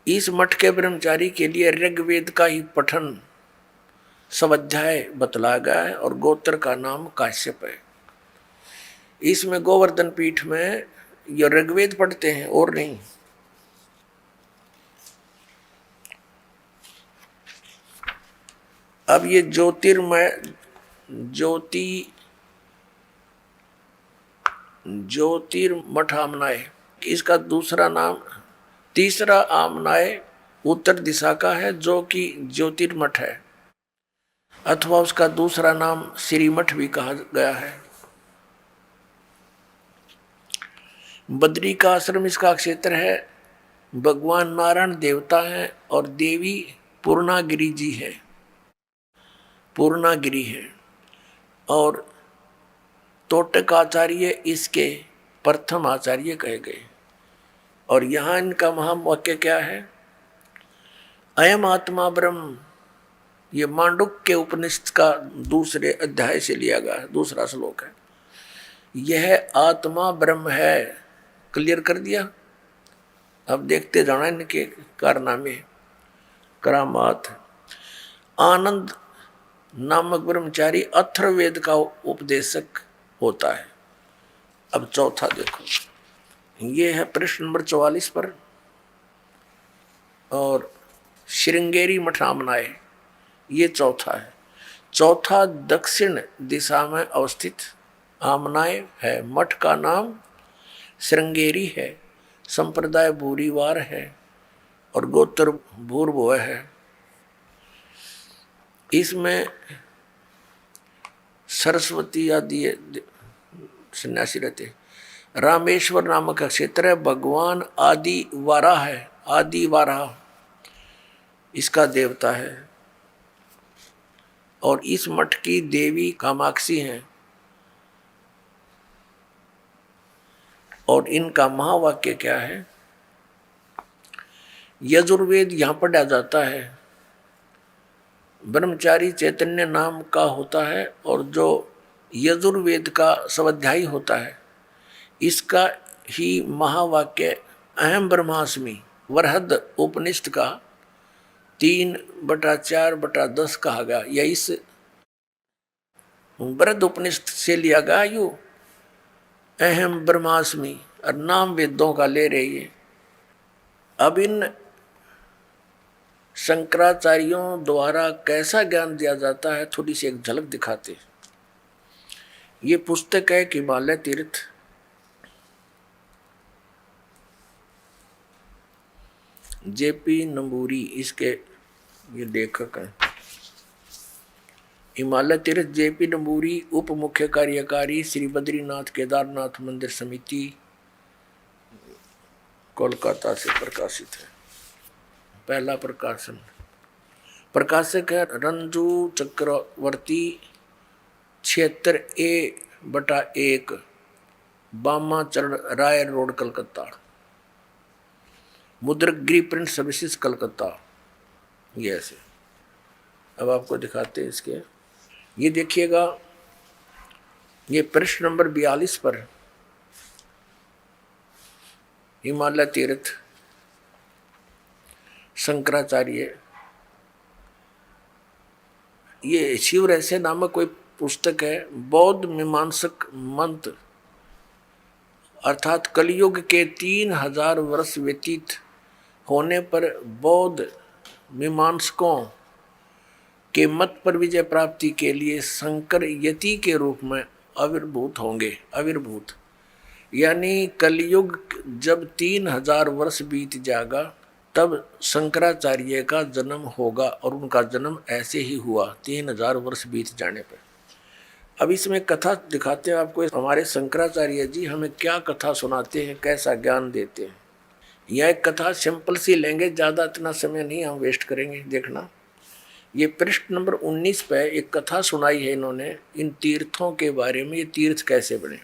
इस मठ के ब्रह्मचारी के लिए ऋग्वेद का ही पठन सब अध्याय बतला गया है और गोत्र का नाम काश्यप है। इसमें गोवर्धन पीठ में ये ऋग्वेद पढ़ते हैं और नहीं। अब ये ज्योतिर्मठ आमनाय, इसका दूसरा नाम, तीसरा आमनाय उत्तर दिशा का है जो कि ज्योतिर्मठ है, अथवा उसका दूसरा नाम श्रीमठ भी कहा गया है। बद्री का आश्रम इसका क्षेत्र है। भगवान नारायण देवता हैं और देवी पूर्णागिरी जी है, पूर्णागिरी है। और तोटक आचार्य इसके प्रथम आचार्य कहे गए। और यहाँ इनका महावाक्य क्या है? अयम आत्मा ब्रह्म, ये मांडुक्य के उपनिषद का दूसरे अध्याय से लिया गया है, दूसरा श्लोक है। यह आत्मा ब्रह्म है, क्लियर कर दिया। अब देखते जाना इनके कारनामे, करामात। आनंद नामक ब्रह्मचारी अथर्ववेद का उपदेशक होता है। अब चौथा देखो, ये है प्रश्न नंबर 44 पर। और श्रृंगेरी मठ आमनाय, ये चौथा है। चौथा दक्षिण दिशा में अवस्थित आमनाय है। मठ का नाम श्रृंगेरी है, संप्रदाय भूरीवार है और गोत्र भूर्भुव है। इसमें सरस्वती आदि सन्यासी रहते। रामेश्वर नामक का क्षेत्र है। भगवान आदि वाराह है, आदि वाराह इसका देवता है। और इस मठ की देवी कामाक्षी हैं। और इनका महावाक्य क्या है? यजुर्वेद यहां पढ़ा जाता है। ब्रह्मचारी चैतन्य नाम का होता है और जो यजुर्वेद का स्वाध्यायी होता है, इसका ही महावाक्य अहम ब्रह्मास्मि वरहद उपनिषद का 3/4/10 कहा गया। या इस वरहद उपनिषद से लिया गया यू अहम ब्रह्मास्मि, और नाम वेदों का ले रही है। अब इन शंकराचार्यों द्वारा कैसा ज्ञान दिया जाता है, थोड़ी सी एक झलक दिखाते। ये पुस्तक है हिमालय तीर्थ, जेपी नंबूरी इसके ये लेखक हैं। हिमालय तीर्थ जेपी नंबूरी उप मुख्य कार्यकारी श्री बद्रीनाथ केदारनाथ मंदिर समिति, कोलकाता से प्रकाशित है। पहला प्रकाशन, प्रकाशक है रंजू चक्रवर्ती, 76A/1 बामा चरण राय रोड कलकत्ता। मुद्रक प्रिंट सर्विसेज कलकत्ता। ये ऐसे। अब आपको दिखाते हैं इसके, ये देखिएगा, ये प्रश्न नंबर 42 पर हिमालय तीर्थ शंकराचार्य, ये शिव रहस्य नामक कोई पुस्तक है। बौद्ध मीमांसक मंत्र अर्थात कलयुग के 3000 वर्ष व्यतीत होने पर बौद्ध मीमांसकों के मत पर विजय प्राप्ति के लिए शंकर यति के रूप में आविर्भूत होंगे। आविर्भूत यानी कलयुग जब 3000 वर्ष बीत जाएगा तब शंकराचार्य का जन्म होगा। और उनका जन्म ऐसे ही हुआ 3000 वर्ष बीत जाने पर। अब इसमें कथा दिखाते हैं आपको, हमारे शंकराचार्य जी हमें क्या कथा सुनाते हैं, कैसा ज्ञान देते हैं। यह एक कथा सिंपल सी लेंगे, ज़्यादा इतना समय नहीं हम वेस्ट करेंगे। देखना, ये पृष्ठ नंबर 19 पे एक कथा सुनाई है इन्होंने इन तीर्थों के बारे में। ये तीर्थ कैसे बने,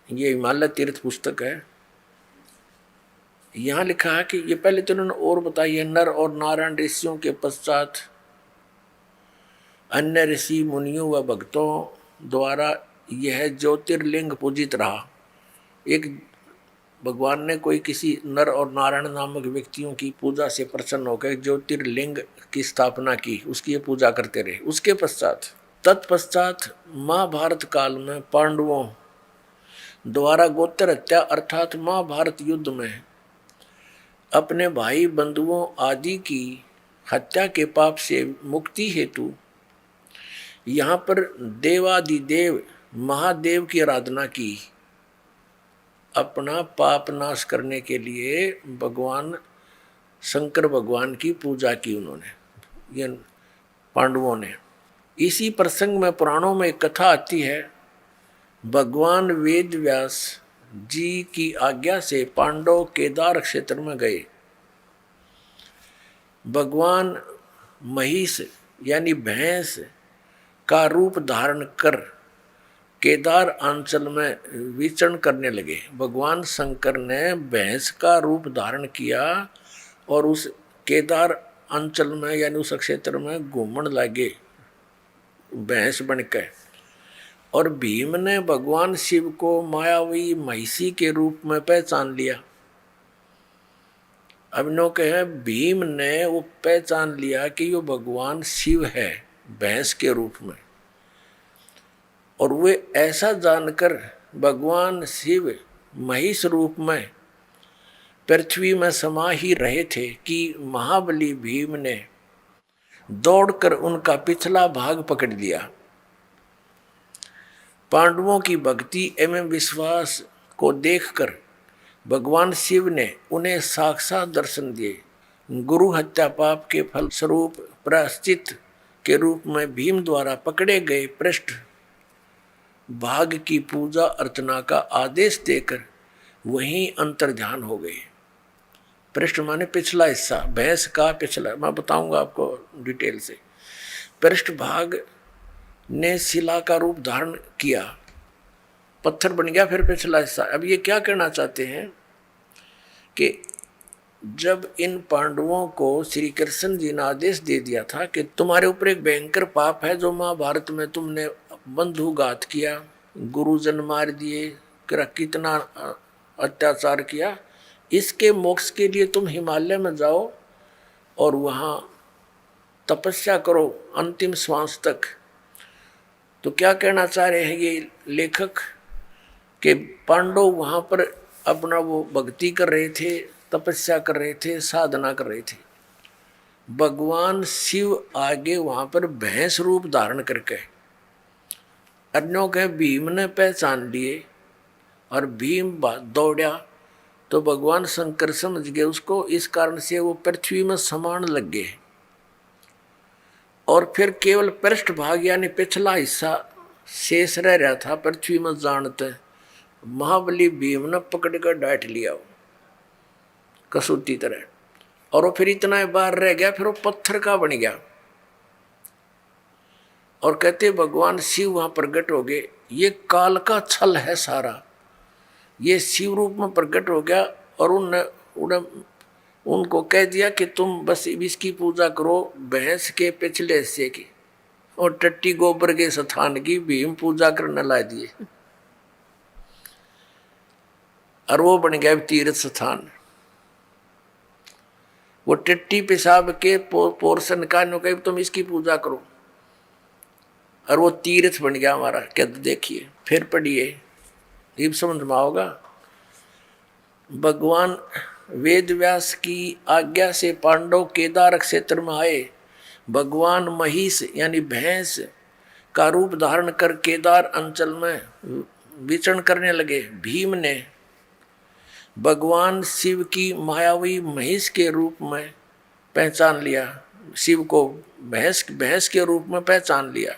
ये हिमालय तीर्थ पुस्तक है। यहाँ लिखा है कि ये पहले तो उन्होंने और बताई है, नर और नारायण ऋषियों के पश्चात अन्य ऋषि मुनियों व भक्तों द्वारा यह ज्योतिर्लिंग पूजित रहा। एक भगवान ने कोई किसी नर और नारायण नामक व्यक्तियों की पूजा से प्रसन्न होकर ज्योतिर्लिंग की स्थापना की, उसकी ये पूजा करते रहे। उसके पश्चात तत्पश्चात महाभारत काल में पांडवों द्वारा गोत्र हत्या अर्थात महाभारत युद्ध में अपने भाई बंधुओं आदि की हत्या के पाप से मुक्ति हेतु यहाँ पर देवादिदेव महादेव की आराधना की। अपना पाप नाश करने के लिए भगवान शंकर भगवान की पूजा की उन्होंने, ये पांडवों ने। इसी प्रसंग में पुराणों में एक कथा आती है। भगवान वेद व्यास जी की आज्ञा से पांडव केदार क्षेत्र में गए। भगवान महिष यानी भैंस का रूप धारण कर केदार अंचल में विचरण करने लगे। भगवान शंकर ने भैंस का रूप धारण किया और उस केदार अंचल में यानी उस क्षेत्र में घूमने लगे भैंस बनकर। और भीम ने भगवान शिव को मायावी महिषी के रूप में पहचान लिया। अब नो कहे भीम ने वो पहचान लिया कि ये भगवान शिव है भैंस के रूप में, और वे ऐसा जानकर भगवान शिव महिष रूप में पृथ्वी में समा ही रहे थे कि महाबली भीम ने दौड़कर उनका पिछला भाग पकड़ लिया। पांडवों की भक्ति एवं विश्वास को देखकर भगवान शिव ने उन्हें साक्षात दर्शन दिए। गुरु हत्या पाप के फल स्वरूप प्रायश्चित के रूप में भीम द्वारा पकड़े गए पृष्ठ भाग की पूजा अर्चना का आदेश देकर वहीं अंतर्ध्यान हो गए। पृष्ठ माने पिछला हिस्सा, भैंस का पिछला, मैं बताऊंगा आपको डिटेल से। पृष्ठ भाग ने शिला का रूप धारण किया, पत्थर बन गया फिर पिछला हिस्सा। अब ये क्या कहना चाहते हैं कि जब इन पांडवों को श्री कृष्ण जी ने आदेश दे दिया था कि तुम्हारे ऊपर एक भयंकर पाप है, जो महाभारत में तुमने बंधुघात किया, गुरुजन मार दिए, कितना अत्याचार किया, इसके मोक्ष के लिए तुम हिमालय में जाओ और वहाँ तपस्या करो अंतिम श्वास तक। तो क्या कहना चाह रहे हैं ये लेखक कि पांडव वहाँ पर अपना वो भक्ति कर रहे थे, तपस्या कर रहे थे, साधना कर रहे थे। भगवान शिव आगे वहाँ पर भैंस रूप धारण करके अन्यों के भीम ने पहचान लिए और भीम दौड़ा तो भगवान शंकर समझ गए उसको, इस कारण से वो पृथ्वी में समान लग गए। और फिर केवल पृष्ठ भाग यानी पिछला हिस्सा शेष रह रहा था पृथ्वी में जानते। महाबली भीम ने पकड़ कर डांट लिया कसूती तरह, और वो फिर इतना बार रह गया, फिर वो पत्थर का बन गया। और कहते भगवान शिव वहां प्रकट हो गए। ये काल का छल है सारा, ये शिव रूप में प्रकट हो गया और उनको कह दिया कि तुम बस इसकी पूजा करो भैंस के पिछले हिस्से की, और टट्टी गोबर के स्थान की भीम पूजा करने ला दिए, और वो बन गया तीर्थ स्थान। वो टट्टी पेशाब के पोर्शन का नो कहे तुम इसकी पूजा करो, और वो तीर्थ बन गया हमारा। क्या देखिए फिर पढ़िए, ये समझ में आओगा। भगवान वेद व्यास की आज्ञा से पांडव केदार क्षेत्र में आए। भगवान महिष यानी भैंस का रूप धारण कर केदार अंचल में विचरण करने लगे। भीम ने भगवान शिव की मायावी महिष के रूप में पहचान लिया, शिव को भैंस के रूप में पहचान लिया।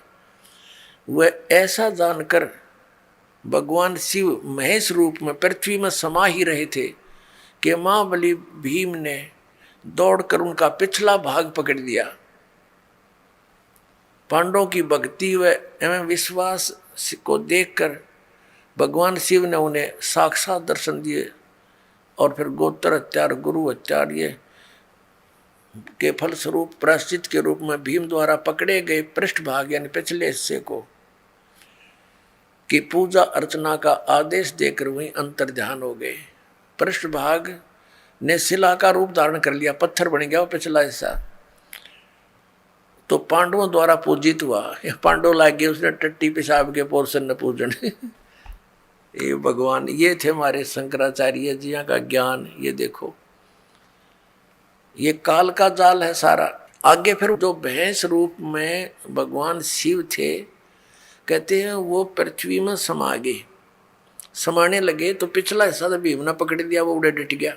वह ऐसा जानकर भगवान शिव महेश रूप में पृथ्वी में समा ही रहे थे कि महाबली भीम ने दौड़कर उनका पिछला भाग पकड़ लिया। पांडवों की भक्ति व एवं विश्वास को देखकर भगवान शिव ने उन्हें साक्षात दर्शन दिए, और फिर गोत्र हत्या गुरु हत्या ये के फलस्वरूप प्रायश्चित के रूप में भीम द्वारा पकड़े गए पृष्ठ भाग यानी पिछले हिस्से को की पूजा अर्चना का आदेश देकर वहीं अंतर्ध्यान हो गए। पृष्ठभाग ने शिला का रूप धारण कर लिया, पत्थर बन गया वो पिछला हिस्सा। तो पांडवों द्वारा पूजित हुआ। पांडव लाग गए उसने टट्टी पेशाब के पोर्शन न पूजन। ये भगवान, ये थे हमारे शंकराचार्य जी का ज्ञान। ये देखो, ये काल का जाल है सारा। आगे फिर जो भैंस रूप में भगवान शिव थे, कहते हैं वो पृथ्वी में समा गए, समाने लगे तो पिछला हिस्सा तो भीम ने पकड़ दिया, वो उड़े डट गया।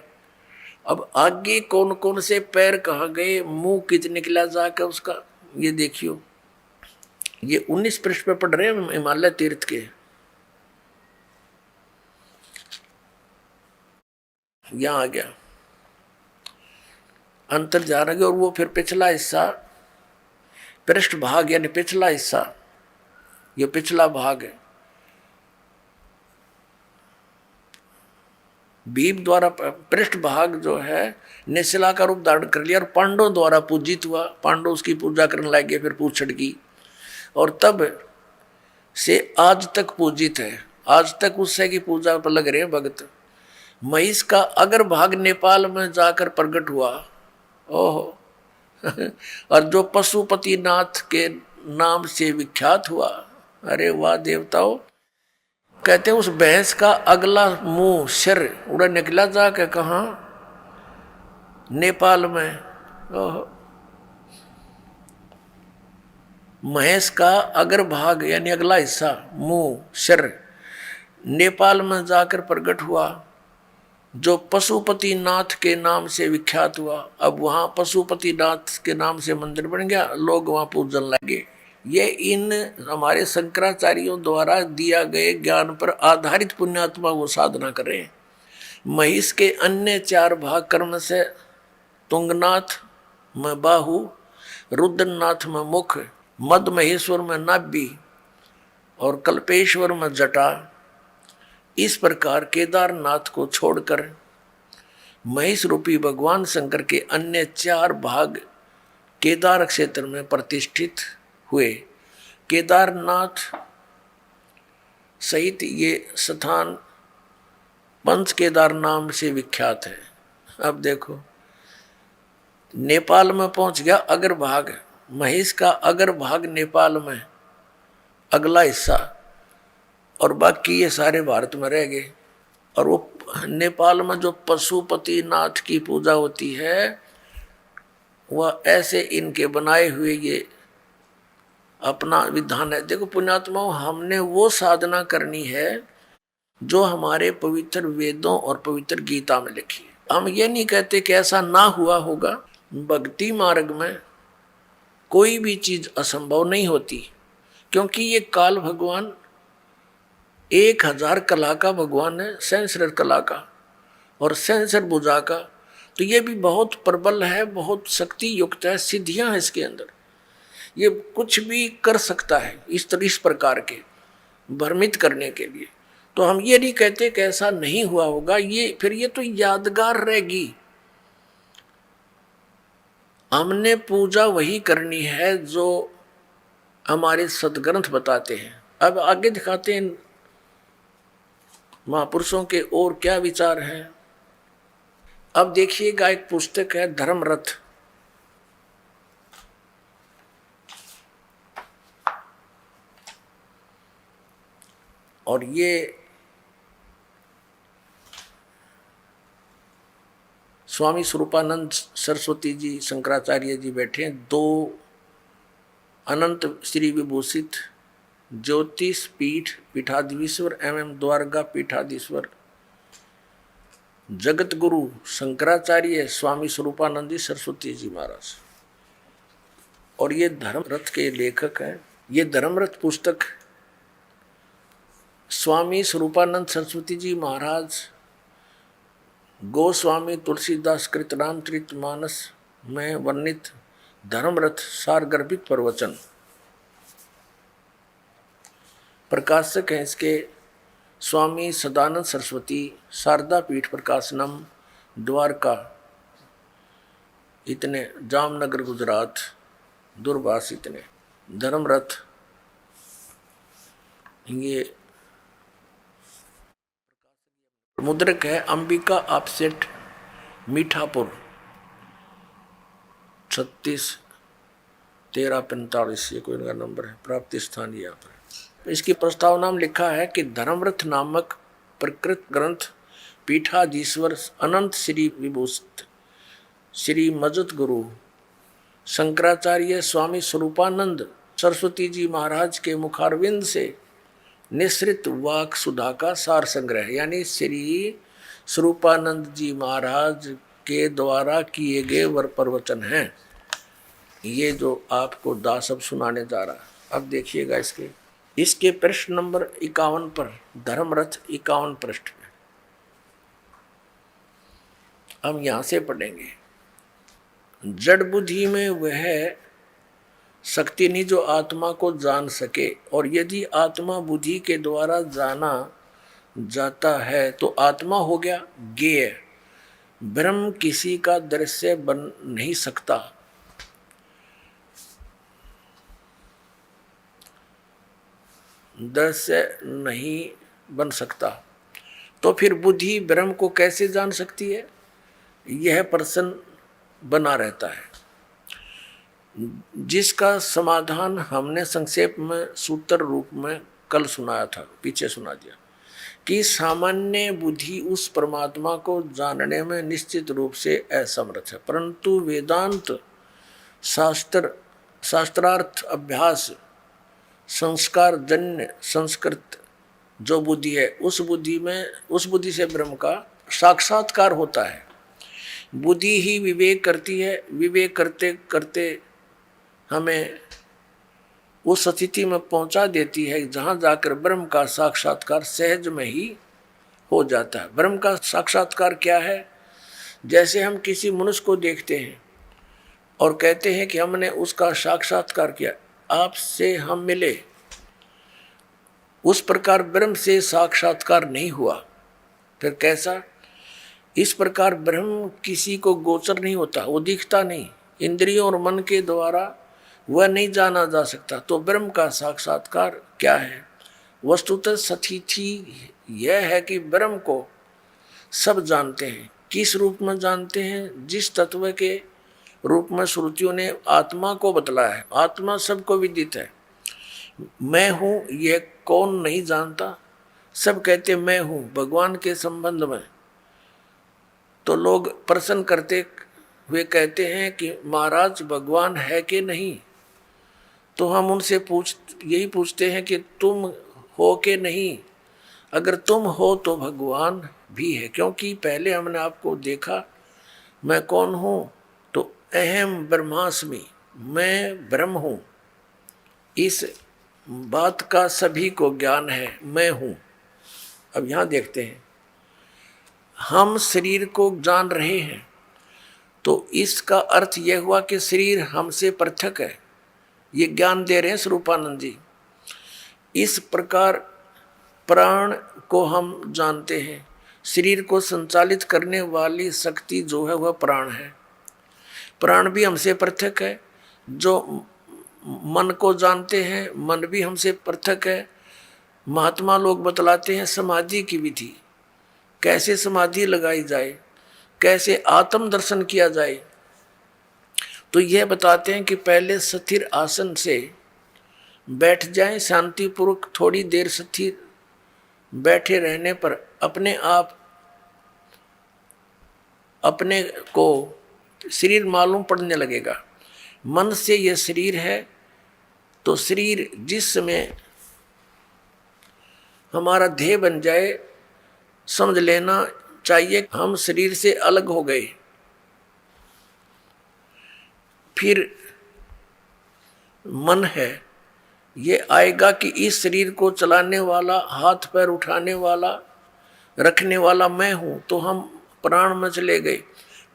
अब आगे कौन कौन से पैर कहाँ गए, मुंह कित निकला जाकर उसका, ये देखियो। ये 19 पृष्ठ पे पढ़ रहे हैं हिमालय तीर्थ के। यहां आ गया अंतर जा रहा है। और वो फिर पिछला हिस्सा, पृष्ठ भाग यानी पिछला हिस्सा, ये पिछला भाग है। भीम द्वारा पृष्ठ भाग जो है ने शिला का रूप धारण कर लिया और पांडवों द्वारा पूजित हुआ। पांडव उसकी पूजा करने लगे, फिर पूछड़ की, और तब से आज तक पूजित है। आज तक उससे की पूजा पर लग रहे हैं भगत। महिष का अगर भाग नेपाल में जाकर प्रकट हुआ, ओहो। और जो पशुपतिनाथ के नाम से विख्यात हुआ। अरे वाह देवताओं, कहते हैं उस भैंस का अगला मुंह सिर उड़ा निकला जाके कहा, नेपाल में। ओहो, महेश का अगर भाग यानी अगला हिस्सा, मुंह सिर, नेपाल में जाकर प्रकट हुआ, जो पशुपतिनाथ के नाम से विख्यात हुआ। अब वहां पशुपतिनाथ के नाम से मंदिर बन गया, लोग वहां पूजन लगे। ये इन हमारे शंकराचार्यों द्वारा दिया गए ज्ञान पर आधारित पुण्यात्मा वो साधना करें। महिष के अन्य 4 भाग कर्म से तुंगनाथ में बाहु, रुद्रनाथ में मुख, मद महेश्वर में नाभि और कल्पेश्वर में जटा। इस प्रकार केदारनाथ को छोड़कर महेश रूपी भगवान शंकर के अन्य 4 भाग केदार क्षेत्र में प्रतिष्ठित हुए। केदारनाथ सहित ये स्थान पंच केदार नाम से विख्यात है। अब देखो, नेपाल में पहुंच गया अग्रभाग, महेश का अग्रभाग नेपाल में अगला हिस्सा, और बाकी ये सारे भारत में रह गए। और वो नेपाल में जो पशुपतिनाथ की पूजा होती है, वह ऐसे इनके बनाए हुए ये अपना विधान है। देखो पुण्यात्माओं, हमने वो साधना करनी है जो हमारे पवित्र वेदों और पवित्र गीता में लिखी है। हम ये नहीं कहते कि ऐसा ना हुआ होगा। भक्ति मार्ग में कोई भी चीज असंभव नहीं होती, क्योंकि ये काल भगवान 1000 कला का भगवान है, सहस्र कला का और सहस्र भुजा का। तो ये भी बहुत प्रबल है, बहुत शक्ति युक्त है, सिद्धियां हैं इसके अंदर। ये कुछ भी कर सकता है इस प्रकार के भ्रमित करने के लिए। तो हम ये नहीं कहते कि ऐसा नहीं हुआ होगा, ये फिर ये तो यादगार रहेगी। हमने पूजा वही करनी है जो हमारे सदग्रंथ बताते हैं। अब आगे दिखाते हैं महापुरुषों के और क्या विचार हैं। अब देखिएगा, एक पुस्तक है धर्मरथ। और ये स्वामी स्वरूपानंद सरस्वती जी शंकराचार्य जी बैठे हैं। 2 अनंत श्री विभूषित ज्योतिष पीठ पीठाधीश्वर एवं द्वारका पीठाधीश्वर जगत गुरु शंकराचार्य स्वामी स्वरूपानंद सरस्वती जी महाराज, और ये धर्मरथ के लेखक हैं। ये धर्मरथ पुस्तक स्वामी स्वरूपानंद सरस्वती जी महाराज गोस्वामी तुलसीदास कृत रामचरित मानस में वर्णित धर्मरथ सारगर्भित प्रवचन। प्रकाशक हैं इसके स्वामी सदानंद सरस्वती, शारदा पीठ प्रकाशनम, द्वारका, इतने, जामनगर गुजरात, दूरभाष इतने। धर्मरथ ये मुद्रक है अंबिका अपसेट मीठापुर 36 1345, ये कोई इनका नंबर है। प्राप्ति स्थान यहाँ पर इसकी प्रस्तावना में लिखा है कि धर्मरथ नामक प्रकृत ग्रंथ पीठाधीश्वर अनंत श्री विभूषित श्री मजत गुरु शंकराचार्य स्वामी स्वरूपानंद सरस्वती जी महाराज के मुखारविंद से निश्रित वाक सुधा का सार संग्रह, यानी श्री स्वरूपानंद जी महाराज के द्वारा किए गए वर प्रवचन हैं। ये जो आपको दासब सुनाने जा रहा है, अब देखिएगा इसके पृष्ठ नंबर 51 पर, धर्मरथ 51 पृष्ठ में हम यहां से पढ़ेंगे। जड़ बुद्धि में वह शक्ति नहीं जो आत्मा को जान सके, और यदि आत्मा बुद्धि के द्वारा जाना जाता है तो आत्मा हो गया ज्ञेय। ब्रह्म किसी का दृश्य बन नहीं सकता। दृश्य नहीं बन सकता तो फिर बुद्धि ब्रह्म को कैसे जान सकती है? यह प्रश्न बना रहता है, जिसका समाधान हमने संक्षेप में सूत्र रूप में कल सुनाया था, पीछे सुना दिया कि सामान्य बुद्धि उस परमात्मा को जानने में निश्चित रूप से असमर्थ है, परंतु वेदांत शास्त्रार्थ अभ्यास संस्कार जन्य संस्कृत जो बुद्धि है, उस बुद्धि से ब्रह्म का साक्षात्कार होता है। बुद्धि ही विवेक करती है, विवेक करते करते हमें उस स्थिति में पहुंचा देती है जहां जाकर ब्रह्म का साक्षात्कार सहज में ही हो जाता है। ब्रह्म का साक्षात्कार क्या है? जैसे हम किसी मनुष्य को देखते हैं और कहते हैं कि हमने उसका साक्षात्कार किया, आपसे हम मिले, उस प्रकार ब्रह्म से साक्षात्कार नहीं हुआ। फिर कैसा? इस प्रकार ब्रह्म किसी को गोचर नहीं होता, वो दिखता नहीं, इंद्रियों और मन के द्वारा वह नहीं जाना जा सकता। तो ब्रह्म का साक्षात्कार क्या है? वस्तुतः स्थिति यह है कि ब्रह्म को सब जानते हैं। किस रूप में जानते हैं? जिस तत्व के रूप में श्रुतियों ने आत्मा को बतलाया है। आत्मा सबको विदित है। मैं हूँ यह कौन नहीं जानता? सब कहते मैं हूँ। भगवान के संबंध में तो लोग प्रश्न करते हुए कहते हैं कि महाराज भगवान है कि नहीं? तो हम उनसे यही पूछते हैं कि तुम हो कि नहीं? अगर तुम हो तो भगवान भी है, क्योंकि पहले हमने आपको देखा। मैं कौन हूँ? तो अहम ब्रह्मास्मि, मैं ब्रह्म हूँ। इस बात का सभी को ज्ञान है, मैं हूँ। अब यहाँ देखते हैं, हम शरीर को जान रहे हैं तो इसका अर्थ यह हुआ कि शरीर हमसे पृथक है। ये ज्ञान दे रहे हैं स्वरूपानंद जी। इस प्रकार प्राण को हम जानते हैं। शरीर को संचालित करने वाली शक्ति जो है वह प्राण है। प्राण भी हमसे पृथक है। जो मन को जानते हैं, मन भी हमसे पृथक है। महात्मा लोग बतलाते हैं समाधि की विधि, कैसे समाधि लगाई जाए, कैसे आत्म दर्शन किया जाए। तो यह बताते हैं कि पहले स्थिर आसन से बैठ जाएं, शांतिपूर्वक थोड़ी देर स्थिर बैठे रहने पर अपने आप अपने को शरीर मालूम पड़ने लगेगा। मन से यह शरीर है, तो शरीर जिस समय हमारा देह बन जाए, समझ लेना चाहिए हम शरीर से अलग हो गए। फिर मन है, ये आएगा कि इस शरीर को चलाने वाला, हाथ पैर उठाने वाला, रखने वाला मैं हूँ। तो हम प्राण में चले गए,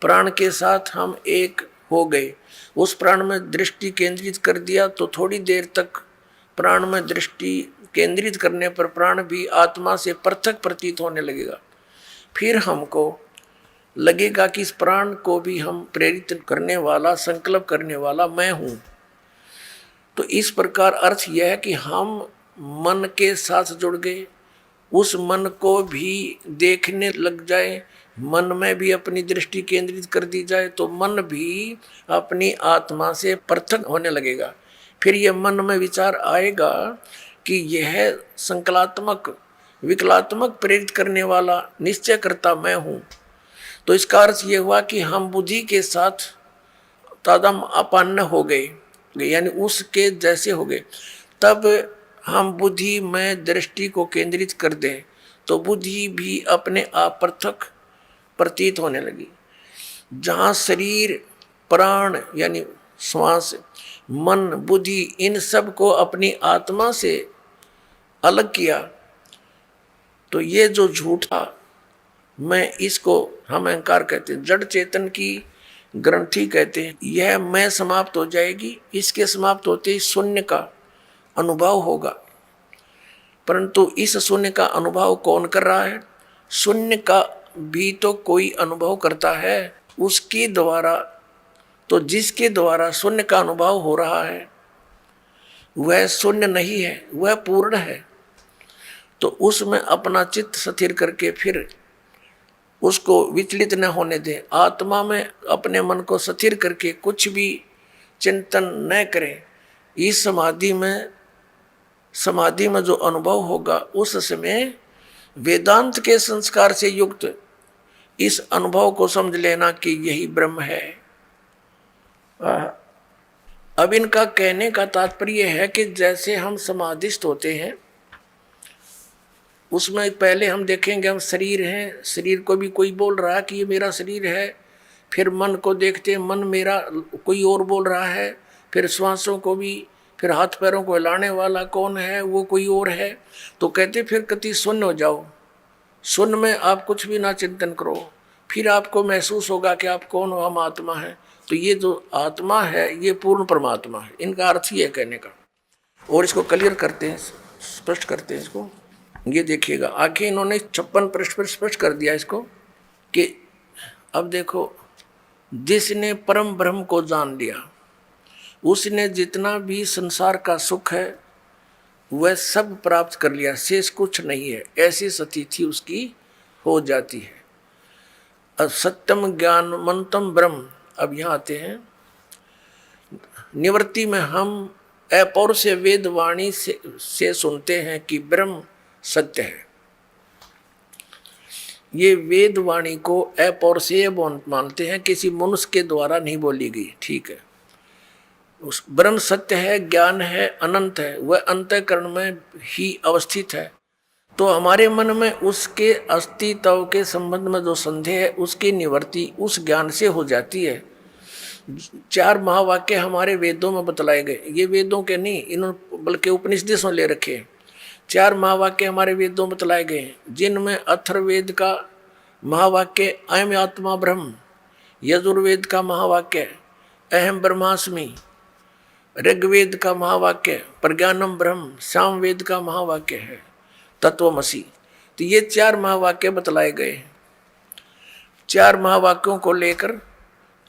प्राण के साथ हम एक हो गए। उस प्राण में दृष्टि केंद्रित कर दिया तो थोड़ी देर तक प्राण में दृष्टि केंद्रित करने पर प्राण भी आत्मा से पृथक प्रतीत होने लगेगा। फिर हमको लगेगा कि इस प्राण को भी हम प्रेरित करने वाला, संकल्प करने वाला मैं हूँ। तो इस प्रकार अर्थ यह है कि हम मन के साथ जुड़ गए, उस मन को भी देखने लग जाए, मन में भी अपनी दृष्टि केंद्रित कर दी जाए, तो मन भी अपनी आत्मा से पृथक होने लगेगा। फिर यह मन में विचार आएगा कि यह संकलात्मक विकलात्मक प्रेरित करने वाला निश्चय करता मैं हूं। तो इसका अर्थ यह हुआ कि हम बुद्धि के साथ तादम अपन्न हो गए, यानी उसके जैसे हो गए। तब हम बुद्धि में दृष्टि को केंद्रित कर दें तो बुद्धि भी अपने आप पृथक प्रतीत होने लगी। जहाँ शरीर, प्राण यानी श्वास, मन, बुद्धि, इन सब को अपनी आत्मा से अलग किया, तो ये जो झूठा मैं, इसको हम अहंकार कहते हैं, जड़ चेतन की ग्रंथि कहते हैं, यह मैं समाप्त हो जाएगी। इसके समाप्त होते ही शून्य का अनुभव होगा। परंतु इस शून्य का अनुभव कौन कर रहा है? शून्य का भी तो कोई अनुभव करता है, उसके द्वारा। तो जिसके द्वारा शून्य का अनुभव हो रहा है वह शून्य नहीं है, वह पूर्ण है। तो उसमें अपना चित्त स्थिर करके फिर उसको विचलित न होने दें। आत्मा में अपने मन को स्थिर करके कुछ भी चिंतन न करें। इस समाधि में जो अनुभव होगा उस समय वेदांत के संस्कार से युक्त इस अनुभव को समझ लेना कि यही ब्रह्म है। अब इनका कहने का तात्पर्य है कि जैसे हम समाधिस्थ होते हैं, उसमें पहले हम देखेंगे हम शरीर हैं, शरीर को भी कोई बोल रहा है कि ये मेरा शरीर है। फिर मन को देखते हैं, मन मेरा कोई और बोल रहा है। फिर श्वासों को भी, फिर हाथ पैरों को हिलाने वाला कौन है, वो कोई और है। तो कहते फिर कति शून्य हो जाओ, शून्य में आप कुछ भी ना चिंतन करो, फिर आपको महसूस होगा कि आप कौन हो, हम आत्मा है। तो ये जो आत्मा है ये पूर्ण परमात्मा है। इनका अर्थ ही है कहने का। और इसको क्लियर करते हैं, स्पष्ट करते हैं इसको। ये देखिएगा आगे इन्होंने 56 पृष्ठ पर स्पष्ट कर दिया इसको कि अब देखो, जिसने परम ब्रह्म को जान लिया उसने जितना भी संसार का सुख है वह सब प्राप्त कर लिया, शेष कुछ नहीं है। ऐसी स्थिति उसकी हो जाती है। सत्यम ज्ञानमंतम ब्रह्म। अब यहाँ आते हैं निवृत्ति में हम अपौरुष वेद वाणी से सुनते हैं कि ब्रह्म सत्य है। ये वेद वाणी को अपौरुषेय मानते हैं, किसी मनुष्य के द्वारा नहीं बोली गई, ठीक है। उस ब्रह्म सत्य है, ज्ञान है, अनंत है, वह अंतःकरण में ही अवस्थित है। तो हमारे मन में उसके अस्तित्व के संबंध में जो संदेह है उसकी निवृत्ति उस ज्ञान से हो जाती है। 4 महावाक्य हमारे वेदों में बतलाए गए, ये वेदों के नहीं, इन्होंने बल्कि उपनिषदों ले रखे हैं। 4 महावाक्य हमारे वेदों में बतलाए गए हैं, जिनमें अथर्ववेद का महावाक्य अयम आत्मा ब्रह्म, यजुर्वेद का महावाक्य अहम ब्रह्मास्मि, ऋग्वेद का महावाक्य प्रज्ञानम ब्रह्म, सामवेद का महावाक्य है तत्वमसि। तो ये 4 महावाक्य बतलाए गए। 4 महावाक्यों को लेकर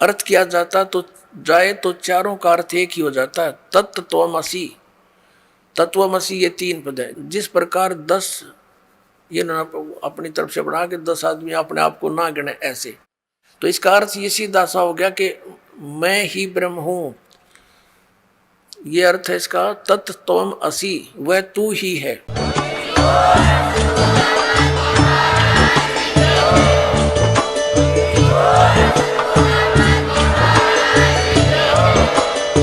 अर्थ किया जाता तो चारों का अर्थ एक ही हो जाता है, तत्वमसि। तत्वमसि ये 3 पद है। जिस प्रकार 10 ये अपनी तरफ से बढ़ा के 10 आदमी अपने आप को ना गिने ऐसे, तो इसका अर्थ ये सीधा सा हो गया कि मैं ही ब्रह्म हूँ। ये अर्थ है इसका, तत्त्वम असि, वह तू ही है।